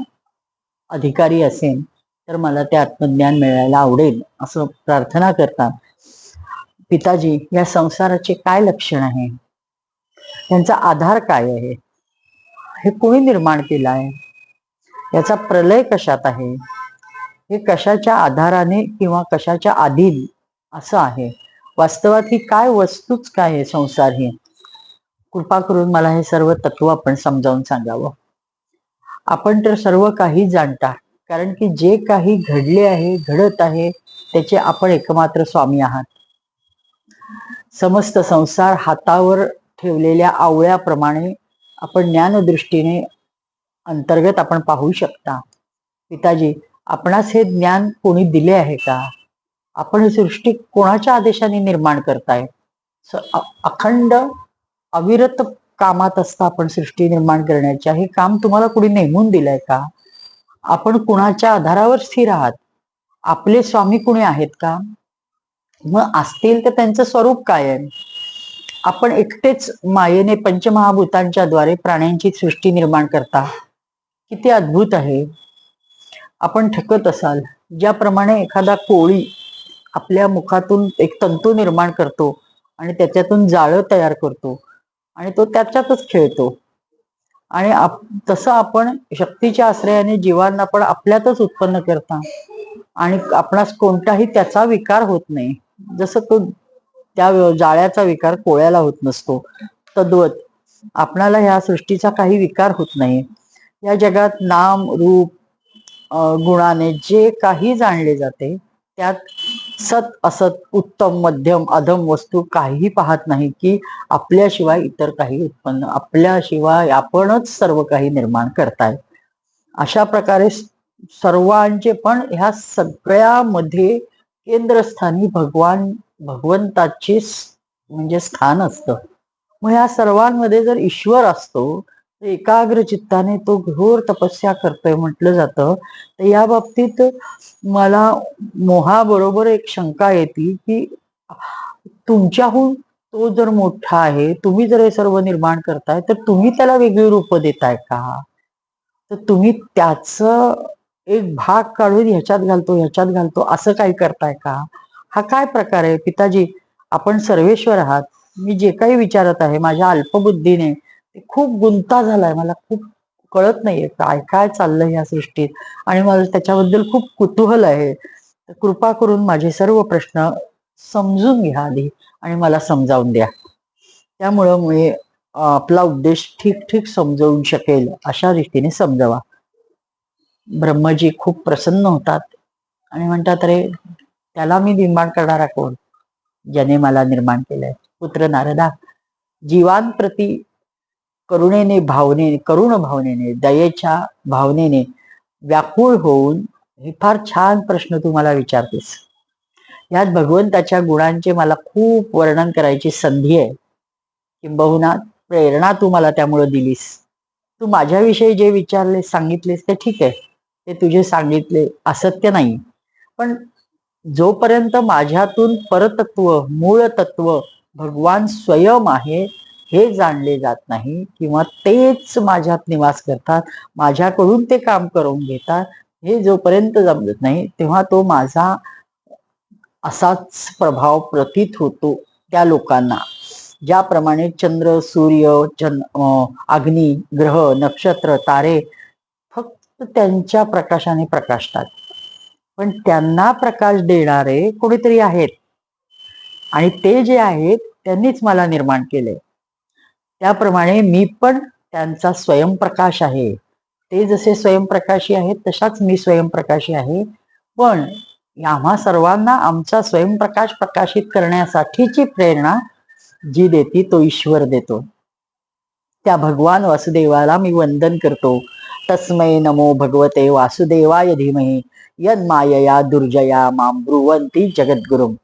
अधिकारी असेन तर मला ते आत्मज्ञान मिळायला आवडेल असं प्रार्थना करतात. पिताजी, या संसाराचे काय लक्षण आहे? त्यांचा आधार काय आहे? हे कोणी निर्माण केलं आहे? याचा प्रलय कशात आहे? हे कशाच्या आधाराने किंवा कशाच्या अधीन असं आहे? वास्तवात ही काय वस्तूच काय आहे संसार ही? कृपा करून मला हे सर्व तत्व आपण समजावून सांगावं. आपण तर सर्व काही जाणता, कारण की जे काही घडले आहे, घडत आहे, त्याचे आपण एकमात्र स्वामी आहात. समस्त संसार हातावर ठेवलेल्या आवळ्याप्रमाणे आपण ज्ञानदृष्टीने अंतर्गत आपण पाहू शकता. पिताजी, आपणास हे ज्ञान कोणी दिले आहे का? आपण सृष्टी कोणाच्या आदेशाने निर्माण करताय? अखंड अविरत कामात असता आपण सृष्टी निर्माण करण्याच्या. हे काम तुम्हाला कुणी नेमून दिलंय का? आपण कुणाच्या आधारावर स्थिर आहात? आपले स्वामी कुणी आहेत का? मग असतील तर त्यांचं स्वरूप काय आहे? आपण एकटेच मायेने पंचमहाभूतांच्या द्वारे प्राण्यांची सृष्टी निर्माण करता. किती अद्भुत आहे. आपण ठकत असाल, ज्याप्रमाणे एखादा कोळी आपल्या मुखातून एक तंतू निर्माण करतो आणि त्याच्यातून जाळं तयार करतो आणि तो त्याच्यातच खेळतो, आणि तसं आपण शक्तीच्या आश्रयाने जीवांना पण आपल्यातच उत्पन्न करता आणि आपणास कोणताही त्याचा विकार होत नाही. जसं तो त्या जाळ्याचा विकार कोळ्याला होत नसतो, तद्वत आपणाला ह्या सृष्टीचा काही विकार होत नाही. या जगात नाम रूप गुणाने जे काही जाणले जाते त्यात सत असत उत्तम मध्यम अधम वस्तू काही पाहत नाही की आपल्याशिवाय इतर काही उत्पन्न, आपल्याशिवाय आपणच सर्व काही निर्माण करताय. अशा प्रकारे सर्वांचे पण ह्या सगळ्यामध्ये केंद्रस्थानी भगवंताचे म्हणजे स्थान असतं. मग ह्या सर्वांमध्ये जर ईश्वर असतो तर एकाग्र चित्ताने तो घोर तपस्या करतोय म्हटलं जातं. तर या बाबतीत मला मोहाबरोबर एक शंका येते की तुमच्याहून तो जर मोठा आहे, तुम्ही जर हे सर्व निर्माण करताय तर तुम्ही त्याला वेगळी रूप देताय का? तर तुम्ही त्याच एक भाग काढून ह्याच्यात घालतो असं काही करताय का? हा काय प्रकार आहे? पिताजी, आपण सर्वेश्वर आहात. मी जे काही विचारत आहे माझ्या अल्पबुद्धीने ते खूप गुंता झालाय, मला खूप कळत नाहीये काय काय चाललंय या सृष्टीत आणि मला त्याच्याबद्दल खूप कुतूहल आहे. कृपा करून माझे सर्व प्रश्न समजून घ्या आधी आणि मला समजावून द्या. त्यामुळं मी आपला उद्देश ठीक ठीक समजवू शकेल अशा रीतीने समजावा. ब्रह्मजी खूप प्रसन्न होतात आणि म्हणतात, अरे त्याला मी निर्माण करणारा कोण, ज्याने मला निर्माण केलंय. पुत्र नारदा, जीवांप्रती करुण भावनेने दयेच्या भावनेने व्याकुळ होऊन हे फार छान प्रश्न तू मला विचारतेस. यात भगवंताच्या गुणांचे मला खूप वर्णन करायची संधी आहे, किंबहुना प्रेरणा तू मला त्यामुळे दिलीस. तू माझ्याविषयी जे विचारले सांगितलेस ते ठीक आहे, ते तुझे सांगितले असत्य नाही. पण जोपर्यंत माझ्यातून परतत्व मूळ तत्व भगवान स्वयं आहे हे जाणले जात नाही किंवा तेच माझ्यात निवास करतात, माझ्याकडून ते काम करून घेतात, हे जोपर्यंत जमत नाही तेव्हा तो माझा असाच प्रभाव प्रतीत होतो त्या लोकांना. ज्याप्रमाणे चंद्र सूर्य अग्नी ग्रह नक्षत्र तारे फक्त त्यांच्या प्रकाशाने प्रकाशतात, पण त्यांना प्रकाश देणारे कोणीतरी आहेत आणि ते जे आहेत त्यांनीच मला निर्माण केले. त्याप्रमाणे मी पण त्यांचा स्वयंप्रकाश आहे. ते जसे स्वयंप्रकाशी आहेत तशाच मी स्वयंप्रकाशी आहे. पण आम्हा सर्वांना आमचा स्वयंप्रकाश प्रकाशित करण्यासाठीची प्रेरणा जी देती तो ईश्वर देतो. त्या भगवान वासुदेवाला मी वंदन करतो. तस्मै नमो भगवते वासुदेवाय धीमहि यद मायया दुर्जया मां ब्रुवंती जगद्गुरुम.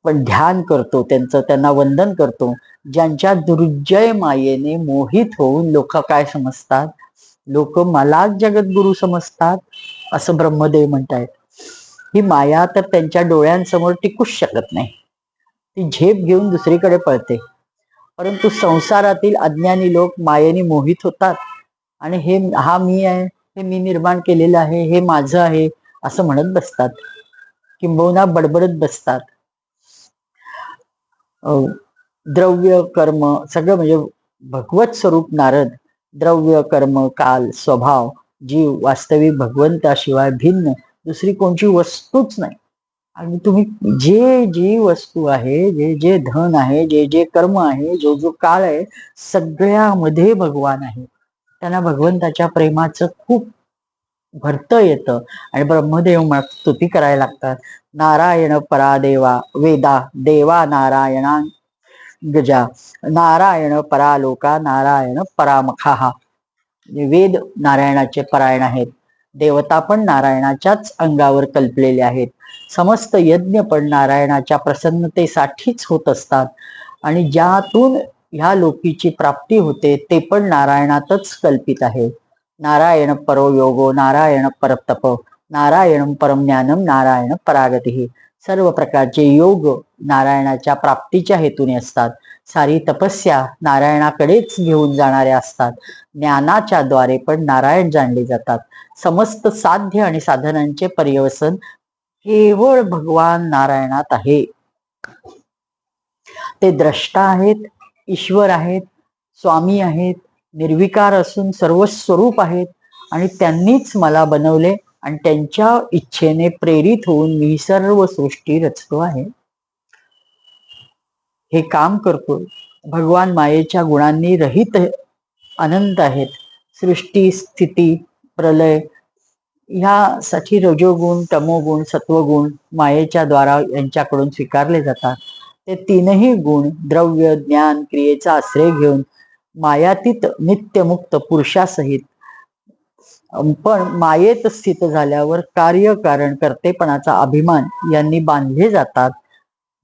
पण ध्यान करतो त्यांचं, त्यांना वंदन करतो ज्यांच्या दुर्जय मायेने मोहित होऊन लोक काय समजतात, लोक मलाच जगद्गुरु समजतात असं ब्रह्मदेव म्हणतायत. ही माया तर त्यांच्या डोळ्यांसमोर टिकूच शकत नाही, ती झेप घेऊन दुसरीकडे पळते. परंतु संसारातील अज्ञानी लोक मायेने मोहित होतात आणि हा मी आहे, हे मी निर्माण केलेलं आहे, हे माझं आहे असं म्हणत बसतात, किंबहुना बडबडत बसतात. द्रव्य कर्म सगळं म्हणजे भगवत स्वरूप नारद, द्रव्य कर्म काल स्वभाव जीव वास्तविक भगवंताशिवाय भिन्न दुसरी कोणची वस्तूच नाही. आणि तुम्ही जे जी वस्तू आहे, जे जे धन आहे, जे जे कर्म आहे, जो जो काळ आहे, सगळ्यामध्ये भगवान आहे. त्यांना भगवंताच्या प्रेमाचं खूप भरत येतं आणि ब्रह्मदेव स्तुती करायला लागतात. नारायण परादेवा वेदा देवा नारायणा गजा नारायण परालोका नारायण परामखा. वेद नारायणाचे परायण आहेत, देवता पण नारायणाच्याच अंगावर कल्पलेले आहेत. समस्त यज्ञ पण नारायणाच्या प्रसन्नतेसाठीच होत असतात आणि ज्यातून ह्या लोकीची प्राप्ती होते ते पण नारायणातच कल्पित आहे. नारायण परो योगो नारायण परतप नारायण परम ज्ञानम नारायण परागती. सर्व प्रकारचे योग नारायणाच्या प्राप्तीच्या हेतूने असतात. सारी तपस्या नारायणाकडेच घेऊन जाणाऱ्या असतात. ज्ञानाच्या द्वारे पण नारायण जाणले जातात. समस्त साध्य आणि साधनांचे पर्यवसन केवळ भगवान नारायणात आहे. ते द्रष्टा आहेत, ईश्वर आहेत, स्वामी आहेत, निर्विकार असून सर्व स्वरूप आहेत आणि त्यांनीच मला बनवले आणि त्यांच्या इच्छेने प्रेरित होऊन मी सर्व सृष्टी रचतो आहे, हे काम करतो. भगवान मायेच्या गुणांनी रहित अनंत आहेत. सृष्टी, स्थिती, प्रलय ह्यासाठी रजोगुण, तमोगुण, सत्वगुण मायेच्या द्वारा यांच्याकडून स्वीकारले जातात. ते तीनही गुण द्रव्य, ज्ञान, क्रियेचा आश्रय घेऊन मायातीत नित्यमुक्त पुरुषासहित पण मायेत स्थित झाल्यावर कार्यकारण कर्तेपणाचा अभिमान यांनी बांधले जातात.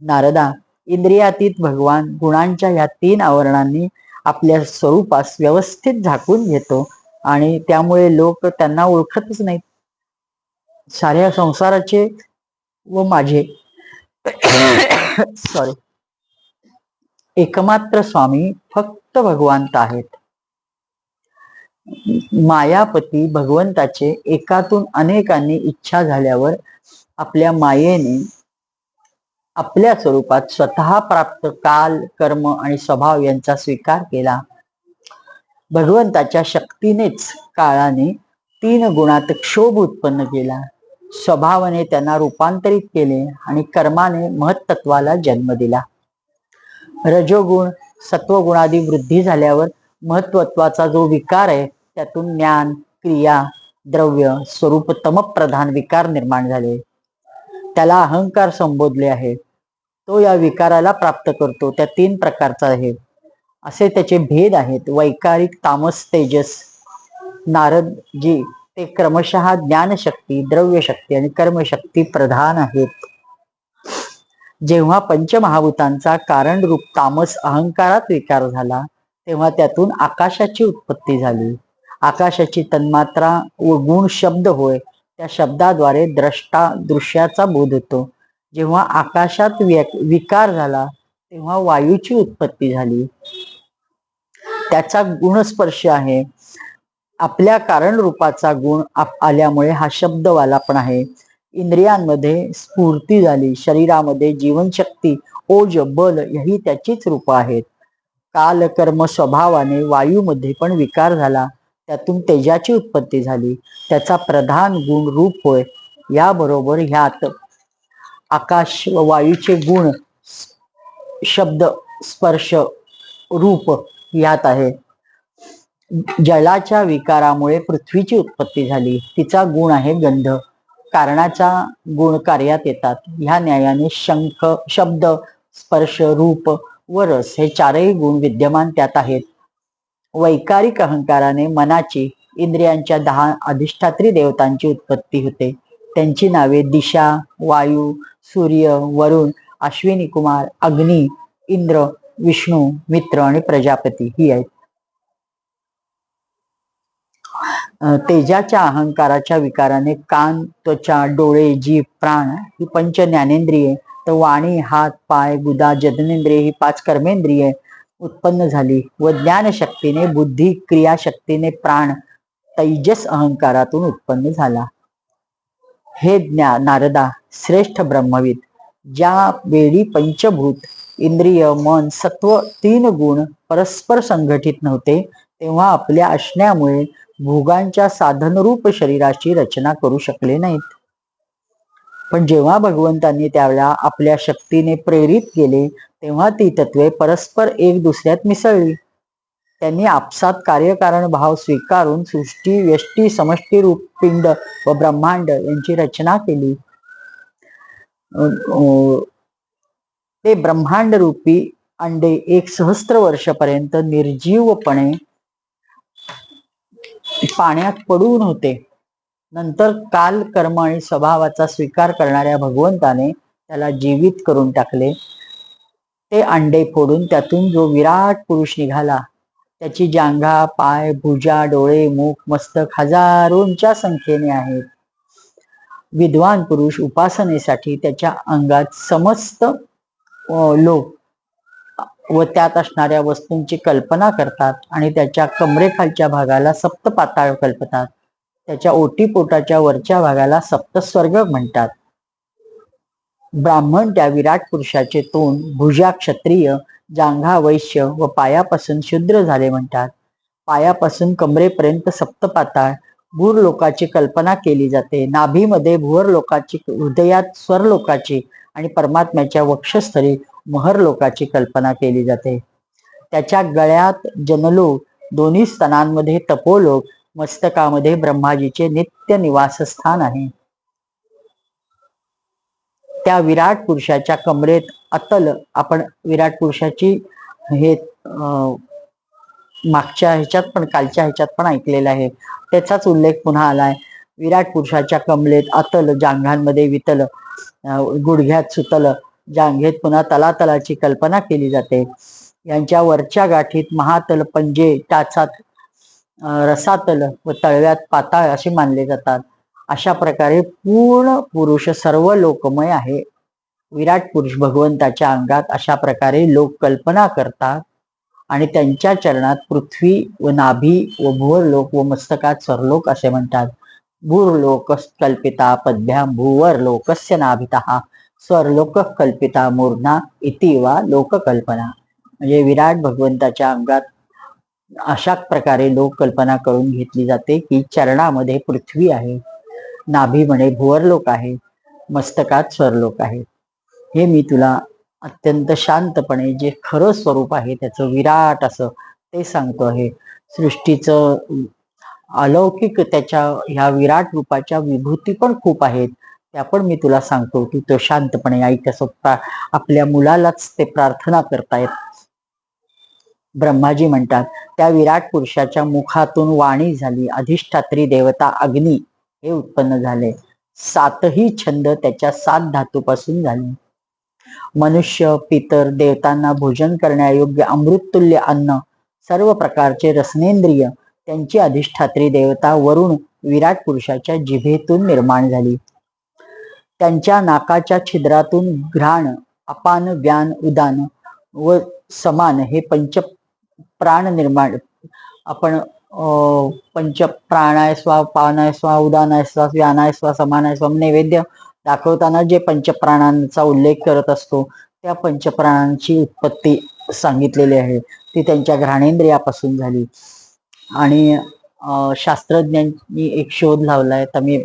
नारदा, इंद्रियातीत भगवान गुणांच्या या तीन आवरणांनी आपल्या स्वरूपास व्यवस्थित झाकून घेतो आणि त्यामुळे लोक त्यांना ओळखतच नाहीत. साऱ्या संसाराचे व माझे सॉरी एकमात्र स्वामी फक्त भगवंत आहेत. मायापती भगवंताचे एकातून अनेकांनी इच्छा झाल्यावर आपल्या मायेने आपल्या स्वरूपात स्वतः प्राप्त काल, कर्म आणि स्वभाव यांचा स्वीकार केला. भगवंताच्या शक्तीनेच काळाने तीन गुणात क्षोभ उत्पन्न केला, स्वभावाने त्यांना रूपांतरित केले आणि कर्माने महत्त्वाला जन्म दिला. रजोगुण, सत्वगुणादी वृद्धी झाल्यावर महत्त्वाचा जो विकार आहे त्यातून ज्ञान, क्रिया, द्रव्य, स्वरूप तमप्रधान विकार निर्माण झाले. त्याला अहंकार संबोधले आहे. तो या विकाराला प्राप्त करतो. त्या तीन प्रकारचा आहे. असे त्याचे भेद आहेत. वैकारिक, तामस, तेजस. नारदजी ते क्रमशः ज्ञानशक्ती, द्रव्यशक्ती आणि कर्मशक्ती प्रधान आहेत. जेव्हा पंचमहाभूतांचा कारण रूप तामस अहंकारात विकार झाला तेव्हा त्यातून आकाशाची उत्पत्ती झाली. आकाशाची तन्मात्रा व गुण शब्द होय. त्या शब्दाद्वारे द्रष्टा दृश्याचा बोध होतो. जेव्हा आकाशात विकार झाला तेव्हा वायूची उत्पत्ती झाली. त्याचा गुणस्पर्श आहे. आपल्या कारण रूपाचा गुण आल्यामुळे हा शब्दवाला पण आहे. इंद्रियांमध्ये स्फूर्ती झाली. शरीरामध्ये जीवनशक्ती, ओज, बल ही त्याचीच रूप आहेत. काल, कर्म स्वभावाने वायूमध्ये पण विकार झाला. त्यातून तेजाची उत्पत्ती झाली. त्याचा प्रधान गुण रूप होय. याबरोबर ह्यात आकाश व वायूचे गुण शब्द, स्पर्श, रूप यात आहे. जलाच्या विकारामुळे पृथ्वीची उत्पत्ती झाली. तिचा गुण आहे गंध. कारणाचा गुण कार्यात येतात. ह्या न्यायाने शंख, शब्द, स्पर्श, रूप व रस हे चारही गुण विद्यमान त्यात आहेत. वैकारिक अहंकाराने मनाची, इंद्रियांच्या 10 अधिष्ठात्री देवतांची उत्पत्ती होते. त्यांची नावे दिशा, वायू, सूर्य, वरुण, अश्विनी कुमार, अग्नी, इंद्र, विष्णू, मित्र आणि प्रजापती ही आहेत. तेजाच्या अहंकाराच्या विकाराने कान, त्वचा, डोळे, जीभ, प्राण ही पंच ज्ञानेंद्रिये, तर वाणी, हात, पाय, गुदा, जननेंद्रिये ही 5 कर्मेंद्रिये उत्पन्न झाली व ज्ञानशक्तीने बुद्धी, क्रियाशक्तीने प्राण, तैजस अहंकारातून उत्पन्न झाला. हे नारदा, श्रेष्ठ ब्रह्मविद, ज्या वेळी पंचभूत, इंद्रिय, मन, सत्व 3 गुण परस्पर संघटित नव्हते तेव्हा आपल्या असण्यामुळे भोगांच्या साधनरूप शरीराची रचना करू शकले नाहीत. पण जेव्हा भगवंतांनी त्याला आपल्या शक्तीने प्रेरित केले तेव्हा ती तत्वे परस्पर एक दुसऱ्यात मिसळली. त्यांनी आपसात कार्यकारण भाव स्वीकारून सृष्टी, व्यष्टी, समष्टी रूप पिंड व ब्रह्मांड यांची रचना केली. ते ब्रह्मांड रूपी अंडे 1 सहस्त्र वर्षापर्यंत निर्जीवपणे पाण्यात पडून होते. नंतर काल, कर्म आणि स्वभावाचा स्वीकार करणाऱ्या भगवंताने त्याला जीवित करून टाकले. ते अंडे फोडून त्यातून जो विराट पुरुष निघाला त्याची जांघा, पाय, भुजा, डोळे, मुख, मस्तक हजारोंच्या संख्येने आहेत. विद्वान पुरुष उपासनेसाठी त्याच्या अंगात समस्त लोक व त्यात असणाऱ्या वस्तूंची कल्पना करतात आणि त्याच्या कमरेखालच्या भागाला सप्तपाताळ कल्पतात. त्याच्या ओटीपोटाच्या वरच्या भागाला सप्तस्वर्ग म्हणतात. ब्राह्मण त्या विराट पुरुषाचे तोंड भुजा क्षत्रिय, जांघा वैश्य व पायापासून शूद्र झाले म्हणतात. पायापासून कमरेपर्यंत सप्तपाताळ भूर लोकाची कल्पना केली जाते. नाभीमध्ये भुवर लोकाची, हृदयात स्वर लोकाची आणि परमात्म्याच्या वक्षस्थळी महर लोकाची कल्पना केली जाते. त्याच्या गळ्यात जनलोक, दोन्ही स्तनांमध्ये तपोलोक, मस्तकामध्ये ब्रह्माजीचे नित्य निवासस्थान आहे. त्या विराट पुरुषाच्या कमरेत अतल, आपण विराट पुरुषाची हे मागच्या ह्याच्यात पण, कालच्या ह्याच्यात पण ऐकलेलं आहे, त्याचाच उल्लेख पुन्हा आलाय. विराट पुरुषाच्या कमलेत अतल, जांघांमध्ये वितल, गुडघ्यात सुतल, जांघेत पुन्हा तलातलाची कल्पना केली जाते. यांच्या वरच्या गाठीत महातल, पंजे टाचात रसातल व तळव्यात पाताळ असे मानले जातात. अशा प्रकारे पूर्ण पुरुष सर्व लोकमय आहे. विराट पुरुष भगवंताच्या अंगात अशा प्रकारे लोक कल्पना करतात आणि त्यांच्या चरणात पृथ्वी व नाभी व भुवरलोक व मस्तकात स्वरलोक असे म्हणतात. भूर्लोक कल्पिता पद्भ्याम भुवरलोकस्य नाभितः स्वरलोक कल्पिता मूर्धा इति वा लोककल्पना. म्हणजे विराट भगवंताच्या अंगात अशा प्रकारे लोक कल्पना करून घेतली जाते की चरणामध्ये पृथ्वी आहे, नाभीमध्ये भुवरलोक आहे, मस्तकात स्वरलोक आहे. हे मी तुला अत्यंत शांतपणे जे खरं स्वरूप आहे त्याचं विराट असं ते सांगतो आहे. सृष्टीचं अलौकिक त्याच्या ह्या विराट रूपाच्या विभूती पण खूप आहेत, त्या पण मी तुला सांगतो की तो शांतपणे ऐक. असं आपल्या मुलालाच ते प्रार्थना करतायत. ब्रह्माजी म्हणतात, त्या विराट पुरुषाच्या मुखातून वाणी झाली, अधिष्ठात्री देवता अग्नी हे उत्पन्न झाले. 7ही छंद त्याच्या 7 धातूपासून झाले. मनुष्य, पितर, देवतांना भोजन करण्यायोग्य अमृततुल्य अन्न, सर्व प्रकारचे रसनेंद्रिय त्यांची अधिष्ठात्री देवता वरुण विराट पुरुषाच्या जिभेतून निर्माण झाली. त्यांच्या नाकाच्या छिद्रातून घ्राण, अपान, व्यान, उदान व समान हे पंच प्राण निर्माण. आपण पंच प्राणाय स्वा, पानाय स्वा, उदानाय स्वा, व्यानाय स्वा, समानाय स्वा नैवेद्य दाखवताना जे पंचप्राणांचा उल्लेख करत असतो त्या पंचप्राणांची उत्पत्ती सांगितलेली आहे. ती त्यांच्या घ्राणेंद्रियापासून झाली. आणि शास्त्रज्ञांनी एक शोध लावलाय, तर मी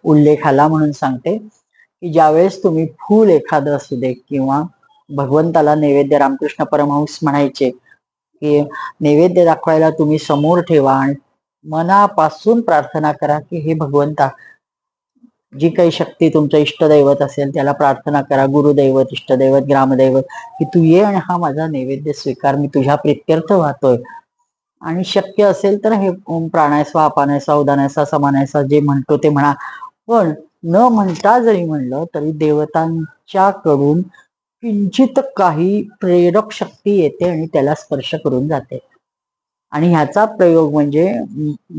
उल्लेख आला म्हणून सांगते की ज्यावेळेस तुम्ही फूल एखादं असू दे किंवा भगवंताला नैवेद्य, रामकृष्ण परमहंस म्हणायचे की नैवेद्य दाखवायला तुम्ही समोर ठेवा आणि मनापासून प्रार्थना करा की हे भगवंता, जी काही शक्ती तुमचं इष्टदैवत असेल त्याला प्रार्थना करा, गुरुदैवत, इष्टदैवत, ग्रामदैवत, की तू ये आणि हा माझा नैवेद्य स्वीकार, मी तुझ्या प्रित्यर्थ वाहतोय. आणि शक्य असेल तर हे ओम प्राणायस्वा, अपानायस्वा, उदानायस्वा, समानायस्वा जे म्हणतो ते म्हणा. पण न म्हणता जरी म्हणलं तरी देवतांच्याकडून किंचित काही प्रेरक शक्ती येते आणि त्याला स्पर्श करून जाते. आणि ह्याचा प्रयोग म्हणजे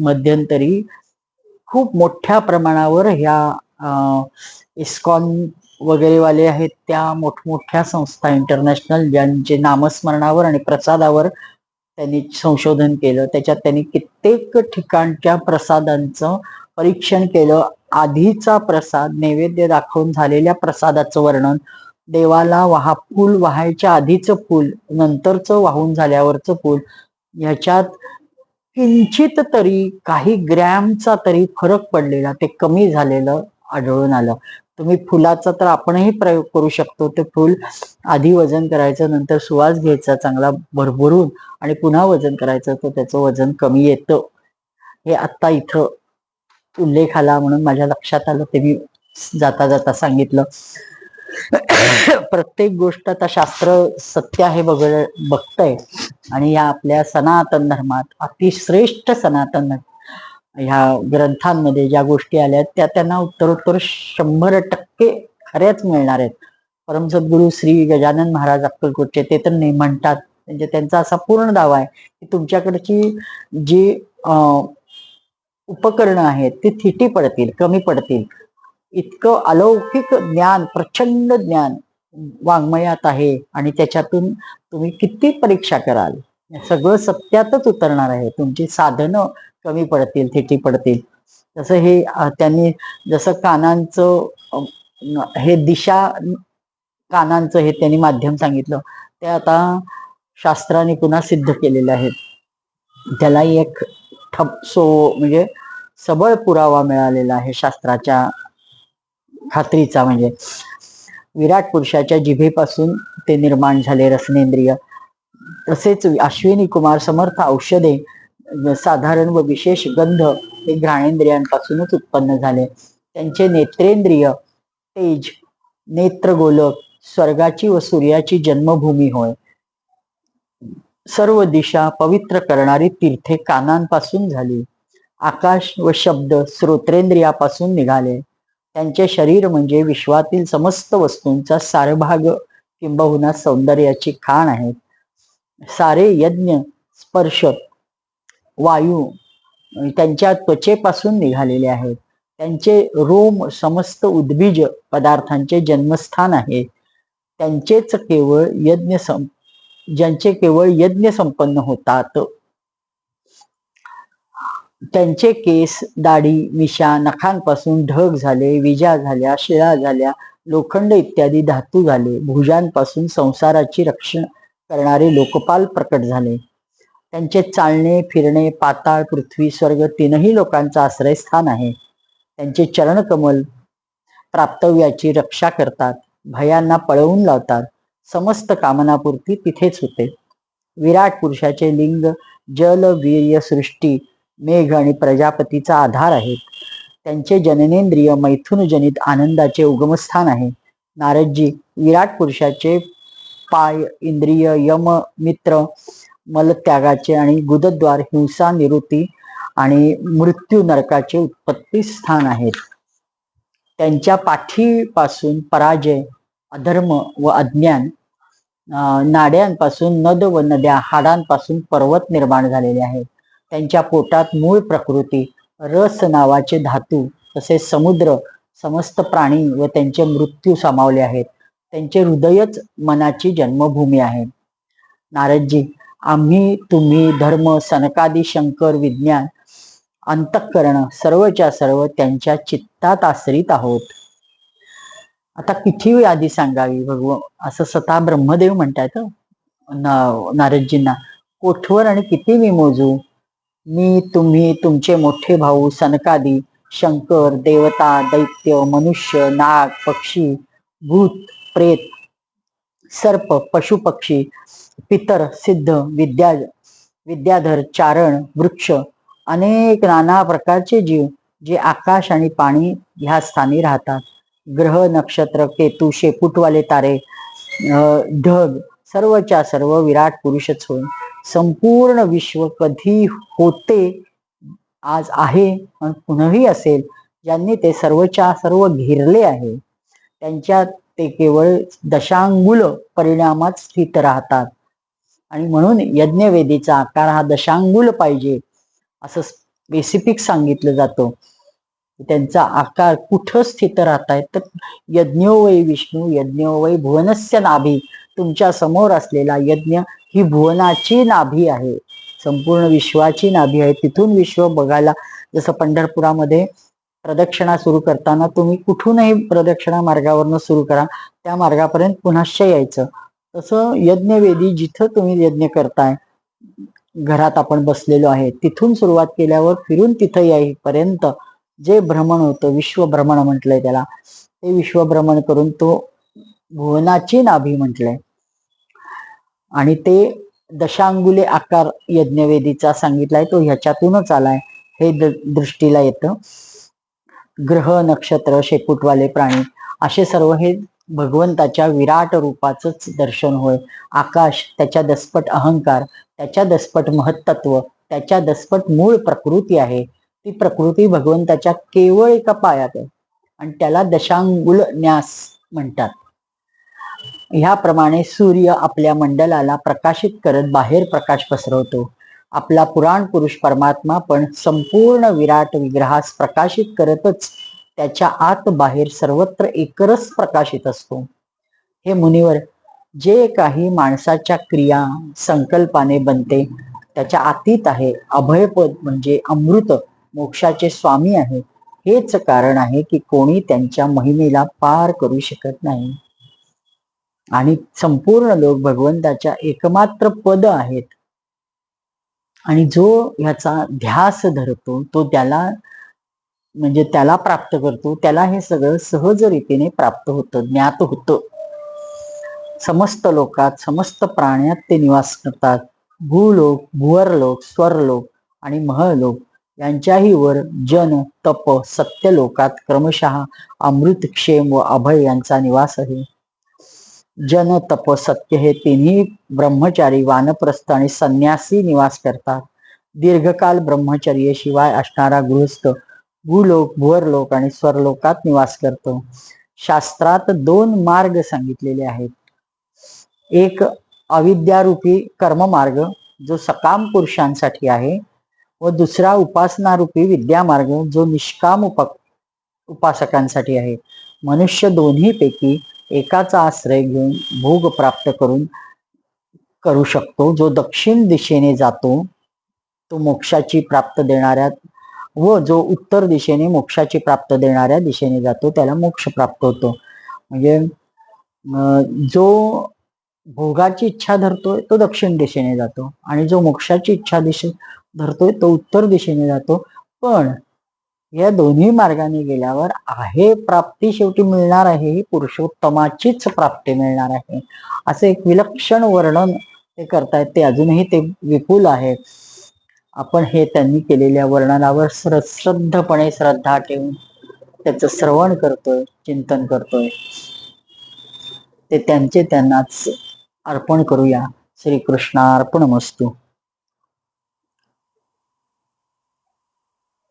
मध्यंतरी खूप मोठ्या प्रमाणावर ह्या इस्कॉन वगैरे वाले आहेत त्या मोठमोठ्या संस्था इंटरनॅशनल, ज्यांचे नामस्मरणावर आणि प्रसादावर त्यांनी संशोधन केलं. त्याच्यात त्यांनी कित्येक ठिकाणच्या प्रसादांचं परीक्षण केलं. आधीचा प्रसाद, नैवेद्य दाखवून झालेल्या प्रसादाचं वर्णन, देवाला फूल वाहायच्या आधीचं फूल, नंतरचं वाहून झाल्यावरचं फूल, ह्याच्यात किंचित तरी काही ग्रॅमचा तरी फरक पडलेला, ते कमी झालेलं आढळून आलं. तुम्ही फुलाचा तर आपणही प्रयोग करू शकतो. ते फुल आधी वजन करायचं, नंतर सुवास घ्यायचा चांगला भरभरून आणि पुन्हा वजन करायचं, तर त्याचं वजन कमी येतं. हे आत्ता इथं उल्लेख आला म्हणून माझ्या लक्षात आलं, ते मी जाता जाता सांगितलं. प्रत्येक गोष्ट आता शास्त्र सत्य आहे बघतंय आणि या आपल्या सनातन धर्मात, अतिश्रेष्ठ सनातन ह्या ग्रंथांमध्ये ज्या गोष्टी आल्या त्या त्यांना उत्तरोत्तर 100% खऱ्याच मिळणार आहेत. परमसद्गुरू श्री गजानन महाराज अक्कलकोटचे ते तर नाही म्हणतात, म्हणजे त्यांचा असा पूर्ण दावा आहे की तुमच्याकडची जी उपकरणं आहेत ती थिटी पडतील, कमी पडतील. इतकं अलौकिक ज्ञान, प्रचंड ज्ञान वाङ्मयात आहे आणि त्याच्यातून तुम्ही किती परीक्षा कराल, सगळं सत्यातच उतरणार आहे. तुमची साधनं कमी पडतील, थिटी पडतील. तसं हे त्यांनी जसं कानांचं हे दिशा, कानांचं हे त्यांनी माध्यम सांगितलं, ते आता शास्त्राने पुन्हा सिद्ध केलेलं आहे. त्याला एक म्हणजे सबळ पुरावा मिळालेला आहे शास्त्राच्या खात्रीचा. म्हणजे विराट पुरुषाच्या जिभेपासून ते निर्माण झाले रसनेंद्रिय. तसेच अश्विनी कुमार समर्थ औषधे साधारण व विशेष गंध हे घ्राणेंद्रियांपासूनच उत्पन्न झाले. त्यांचे नेत्रेंद्रिय तेज, नेत्रगोलक स्वर्गाची व सूर्याची जन्मभूमी होय. सर्व दिशा पवित्र करणारी तीर्थे कानांपासून झाली. आकाश व शब्द श्रोत्रेंद्रियापासून निघाले. त्यांचे शरीर म्हणजे विश्वातील समस्त वस्तूंचा सारभाग किंबहुना सौंदर्याची खाण आहे. सारे यज्ञ स्पर्श वायू त्यांच्या त्वचेपासून निघालेले आहेत. त्यांचे रोम समस्त उद्भिज पदार्थांचे जन्मस्थान आहे. त्यांचेच केवळ ज्यांचे केवळ यज्ञ संपन्न होतात. त्यांचे केस, दाढी, मिशा, नखांपासून ढग झाले, विजा झाल्या, शिळा झाल्या, लोखंड इत्यादी धातू झाले. भुजांपासून संसाराची रक्षण करणारे लोकपाल प्रकट झाले. त्यांचे चालणे फिरणे पाताळ, पृथ्वी, स्वर्ग तीनही लोकांचा आश्रयस्थान आहे. त्यांचे चरणकमल प्राप्तव्याची रक्षा करतात, भयांना पळवून लावतात. समस्त कामनापूर्ती तिथेच होते. विराट पुरुषाचे लिंग जल, वीर्य, सृष्टी, मेघ आणि प्रजापतीचा आधार आहेत. त्यांचे जननेंद्रिय मैथुन जनित आनंदाचे उगमस्थान आहे. नारदजी, विराट पुरुषाचे पाय इंद्रिय यम, मित्र, मलत्यागाचे आणि गुदद्वार हिंसा, निवृत्ती आणि मृत्यू नरकाचे उत्पत्ती स्थान आहेत. त्यांच्या पाठीपासून पराजय, अधर्म व अज्ञान, नाड्यांपासून नद व नद्या, हाडांपासून पर्वत निर्माण झालेले आहेत. त्यांच्या पोटात मूळ प्रकृती, रस नावाचे धातू तसेच समुद्र, समस्त प्राणी व त्यांचे मृत्यू सामावले आहेत. त्यांचे हृदयच मनाची जन्मभूमी आहे. नारदजी, आम्ही तुम्ही धर्म सनकादी शंकर विज्ञान अंतःकरण सर्वच्या सर्व त्यांच्या चित्तात आश्रित आहोत. आता किती आधी सांगावी भगवान, असं स्वतः ब्रह्मदेव म्हणतात नारदजींना. कोठवर आणि किती मी मोजू? मी, तुम्ही, तुमचे मोठे भाऊ सनकादी शंकर, देवता, दैत्य, मनुष्य, नाग, पक्षी, भूत, प्रेत, सर्प, पशु पक्षी, पितर, सिद्ध, विद्याधर, चारण, वृक्ष, अनेक नाना प्रकारचे जीव जे आकाश आणि पाणी ह्या स्थानी राहतात. ग्रह, नक्षत्र, केतू, शेपूटवाले तारे, ढग सर्वच्या सर्व विराट पुरुषच होय. संपूर्ण विश्व कधी होते, आज आहे आणि पुनःही असेल, ज्यांनी ते सर्वच्या सर्व घेरले आहे. त्यांच्यात ते केवळ दशांगुल परिणामात स्थित राहतात. आणि म्हणून यज्ञवेदीचा आकार हा दशांगुल पाहिजे असं स्पेसिफिक सांगितलं जातं. त्यांचा आकार कुठं स्थित राहतायत तर यज्ञो वै विष्णू यज्ञो वै भुवनस्य नाभी. तुमच्या समोर असलेला यज्ञ ही भुवनाची नाभी आहे, संपूर्ण विश्वाची नाभी आहे. तिथून विश्व बघायला, जसं पंढरपुरामध्ये प्रदक्षिणा सुरू करताना तुम्ही कुठूनही प्रदक्षिणा मार्गावरनं सुरू करा, त्या मार्गापर्यंत पुन्हाश्च यायचं. तसं यज्ञवेदी जिथं तुम्ही यज्ञ करताय, घरात आपण बसलेलो आहे तिथून सुरुवात केल्यावर फिरून तिथं यायपर्यंत जे भ्रमण होतं, विश्वभ्रमण म्हटलंय त्याला, ते विश्वभ्रमण करून तो भुवनाची नाभी म्हटलंय. आणि ते दशांगुले आकार यज्ञवेदीचा सांगितलाय तो ह्याच्यातूनच आलाय, हे दृष्टीला येतं. ग्रह, नक्षत्र, शेपूटवाले प्राणी असे सर्व हे भगवंताच्या विराट रूपाचंच दर्शन होय. आकाश त्याच्या दसपट अहंकार, त्याच्या दसपट महत्त्व, त्याच्या दसपट मूळ प्रकृती आहे. ती प्रकृती भगवंताच्या केवळ एका पायात आहे आणि त्याला दशांगुल न्यास म्हणतात. ह्याप्रमाणे सूर्य आपल्या मंडलाला प्रकाशित करत बाहेर प्रकाश पसरवतो. आपला पुराण पुरुष परमात्मा पण संपूर्ण विराट विग्रहास प्रकाशित करतच त्याच्या आत बाहेर सर्वत्र एकरस प्रकाशित असतो. हे मुनिवर, जे काही माणसाच्या क्रिया संकल्पाने बनते त्याच्या आतीत आहे. अभयपद म्हणजे अमृत मोक्षाचे स्वामी आहे. हेच कारण आहे की कोणी त्यांच्या महिमेला पार करू शकत नाही. आणि संपूर्ण लोक भगवंताच्या एकमात्र पद आहेत. आणि जो ह्याचा ध्यास धरतो तो त्याला म्हणजे त्याला प्राप्त करतो, त्याला हे सगळं सहज रीतीने प्राप्त होतं, ज्ञात होतं. समस्त लोकात समस्त प्राण्यात ते निवास करतात. भूलोक, भुवरलोक, स्वर्लोक आणि महलोक यांच्याही वर जन, तप, सत्य लोकात क्रमशः अमृत, क्षेम व अभय यांचा निवास आहे. जन, तप, सत्य हे तिन्ही ब्रह्मचारी, वानप्रस्थ आणि संन्यासी निवास करतात. दीर्घकाल ब्रह्मचर्याशिवाय असणारा गृहस्थ भूलोक, भुवरलोक आणि स्वर्लोकात निवास करतो. शास्त्रात 2 मार्ग सांगितलेले आहेत. एक अविद्यारूपी कर्ममार्ग जो सकाम पुरुषांसाठी आहे व दुसरा उपासनारूपी विद्यामार्ग जो निष्काम उपासकांसाठी आहे. मनुष्य दोन्हीपैकी एकाचा आश्रय घेऊन भोग प्राप्त करू शकतो. जो दक्षिण दिशेने जातो तो मोक्षाची प्राप्त देणाऱ्या व जो उत्तर दिशेने मोक्षाची प्राप्त देणाऱ्या दिशेने जातो त्याला मोक्ष प्राप्त होतो. म्हणजे जो भोगाची इच्छा धरतोय तो दक्षिण दिशेने जातो आणि जो मोक्षाची इच्छा धरतोय तो उत्तर दिशेने जातो. पण या दोन्ही मार्गाने गेल्यावर आहे प्राप्ती शेवटी मिळणार आहे, ही पुरुषोत्तमाचीच प्राप्ती मिळणार आहे. असे एक विलक्षण वर्णन ते करतायत. ते अजूनही ते विपुल आहे. आपण हे त्यांनी केलेल्या वर्णनावर श्रद्धपणे श्रद्धा ठेवून त्याचं श्रवण करतोय, चिंतन करतोय. ते त्यांचे त्यांनाच अर्पण करूया. श्रीकृष्णार्पणमस्तु.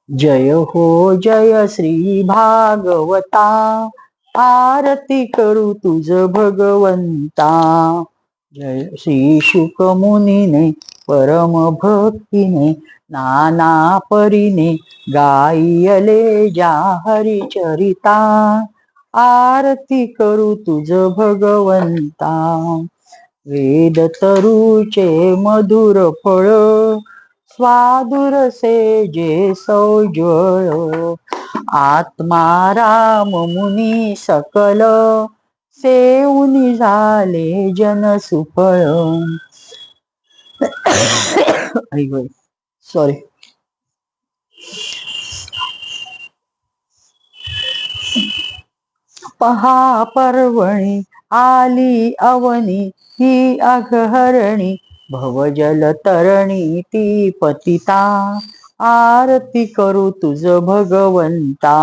जय हो जय श्री भागवता, आरती करू तुझ भगवंता. जय श्री शुक मुनीने परम भक्तीने नाना परीने गायले ज्या हरिचरिता. आरती करू तुझ भगवंता. वेद तरुचे मधुर फळ, स्वादुरसे जे सौजळ. आत्माराम मुनी सकल, सेऊनी झाले जन सुफळ. सॉरी. पहा पर्वणी आली अवनी, ही अघहरणी भवजल तरणी ती पतिता. आरती करू तुझ भगवंता.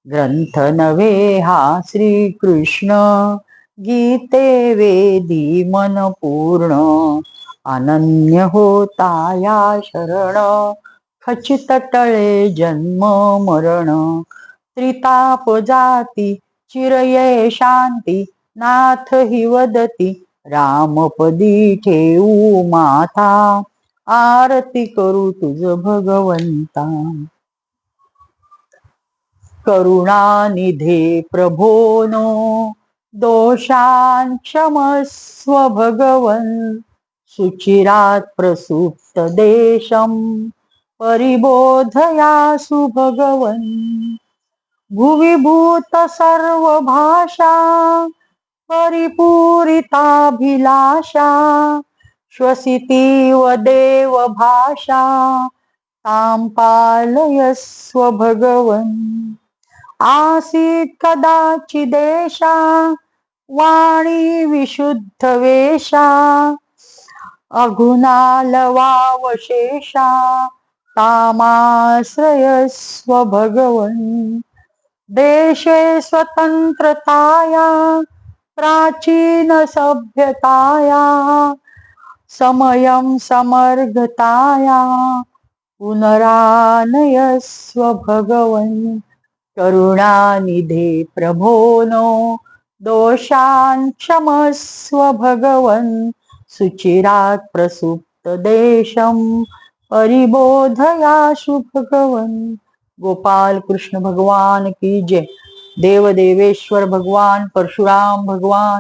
ग्रंथ नव्हे हा श्रीकृष्ण, गीते वेदी मन पूर्ण. अनन्य होता या शरण, खचित टळे जन्म मरण. त्रिताप जाती चिरये शांती, नाथ हि वदती रामपदी ठेवू माथा. आरती करू तुझ भगवंता. करुणानिधे प्रभोनो, दोषान् क्षमस्व भगवन्. सुचिरात् प्रसुप्त देशं, परिबोधयासु भगवन्. भुवि भूत सर्व भाषा, परिपूरिताभिलाषा. श्वसितीव देव भाषा, तां पालयस्व भगवन्. आसीत् कदाचिदेषा, वाणी विशुद्ध वेषा. अघुनालवावशेषा, तामाश्रयस्व भगवन्. देशे स्वतंत्रताया, प्राचीन सभ्यताया. समयं समर्गताया, पुनरानयस्व भगवन्. करुणानिधे प्रभोनो, दोषान् क्षमस्व भगवन्. सुचिरात् प्रसुप्त देशं, परिबोधयासु भगवन्. गोपाल कृष्ण भगवान की जय. देव देवेश्वर भगवान परशुराम भगवान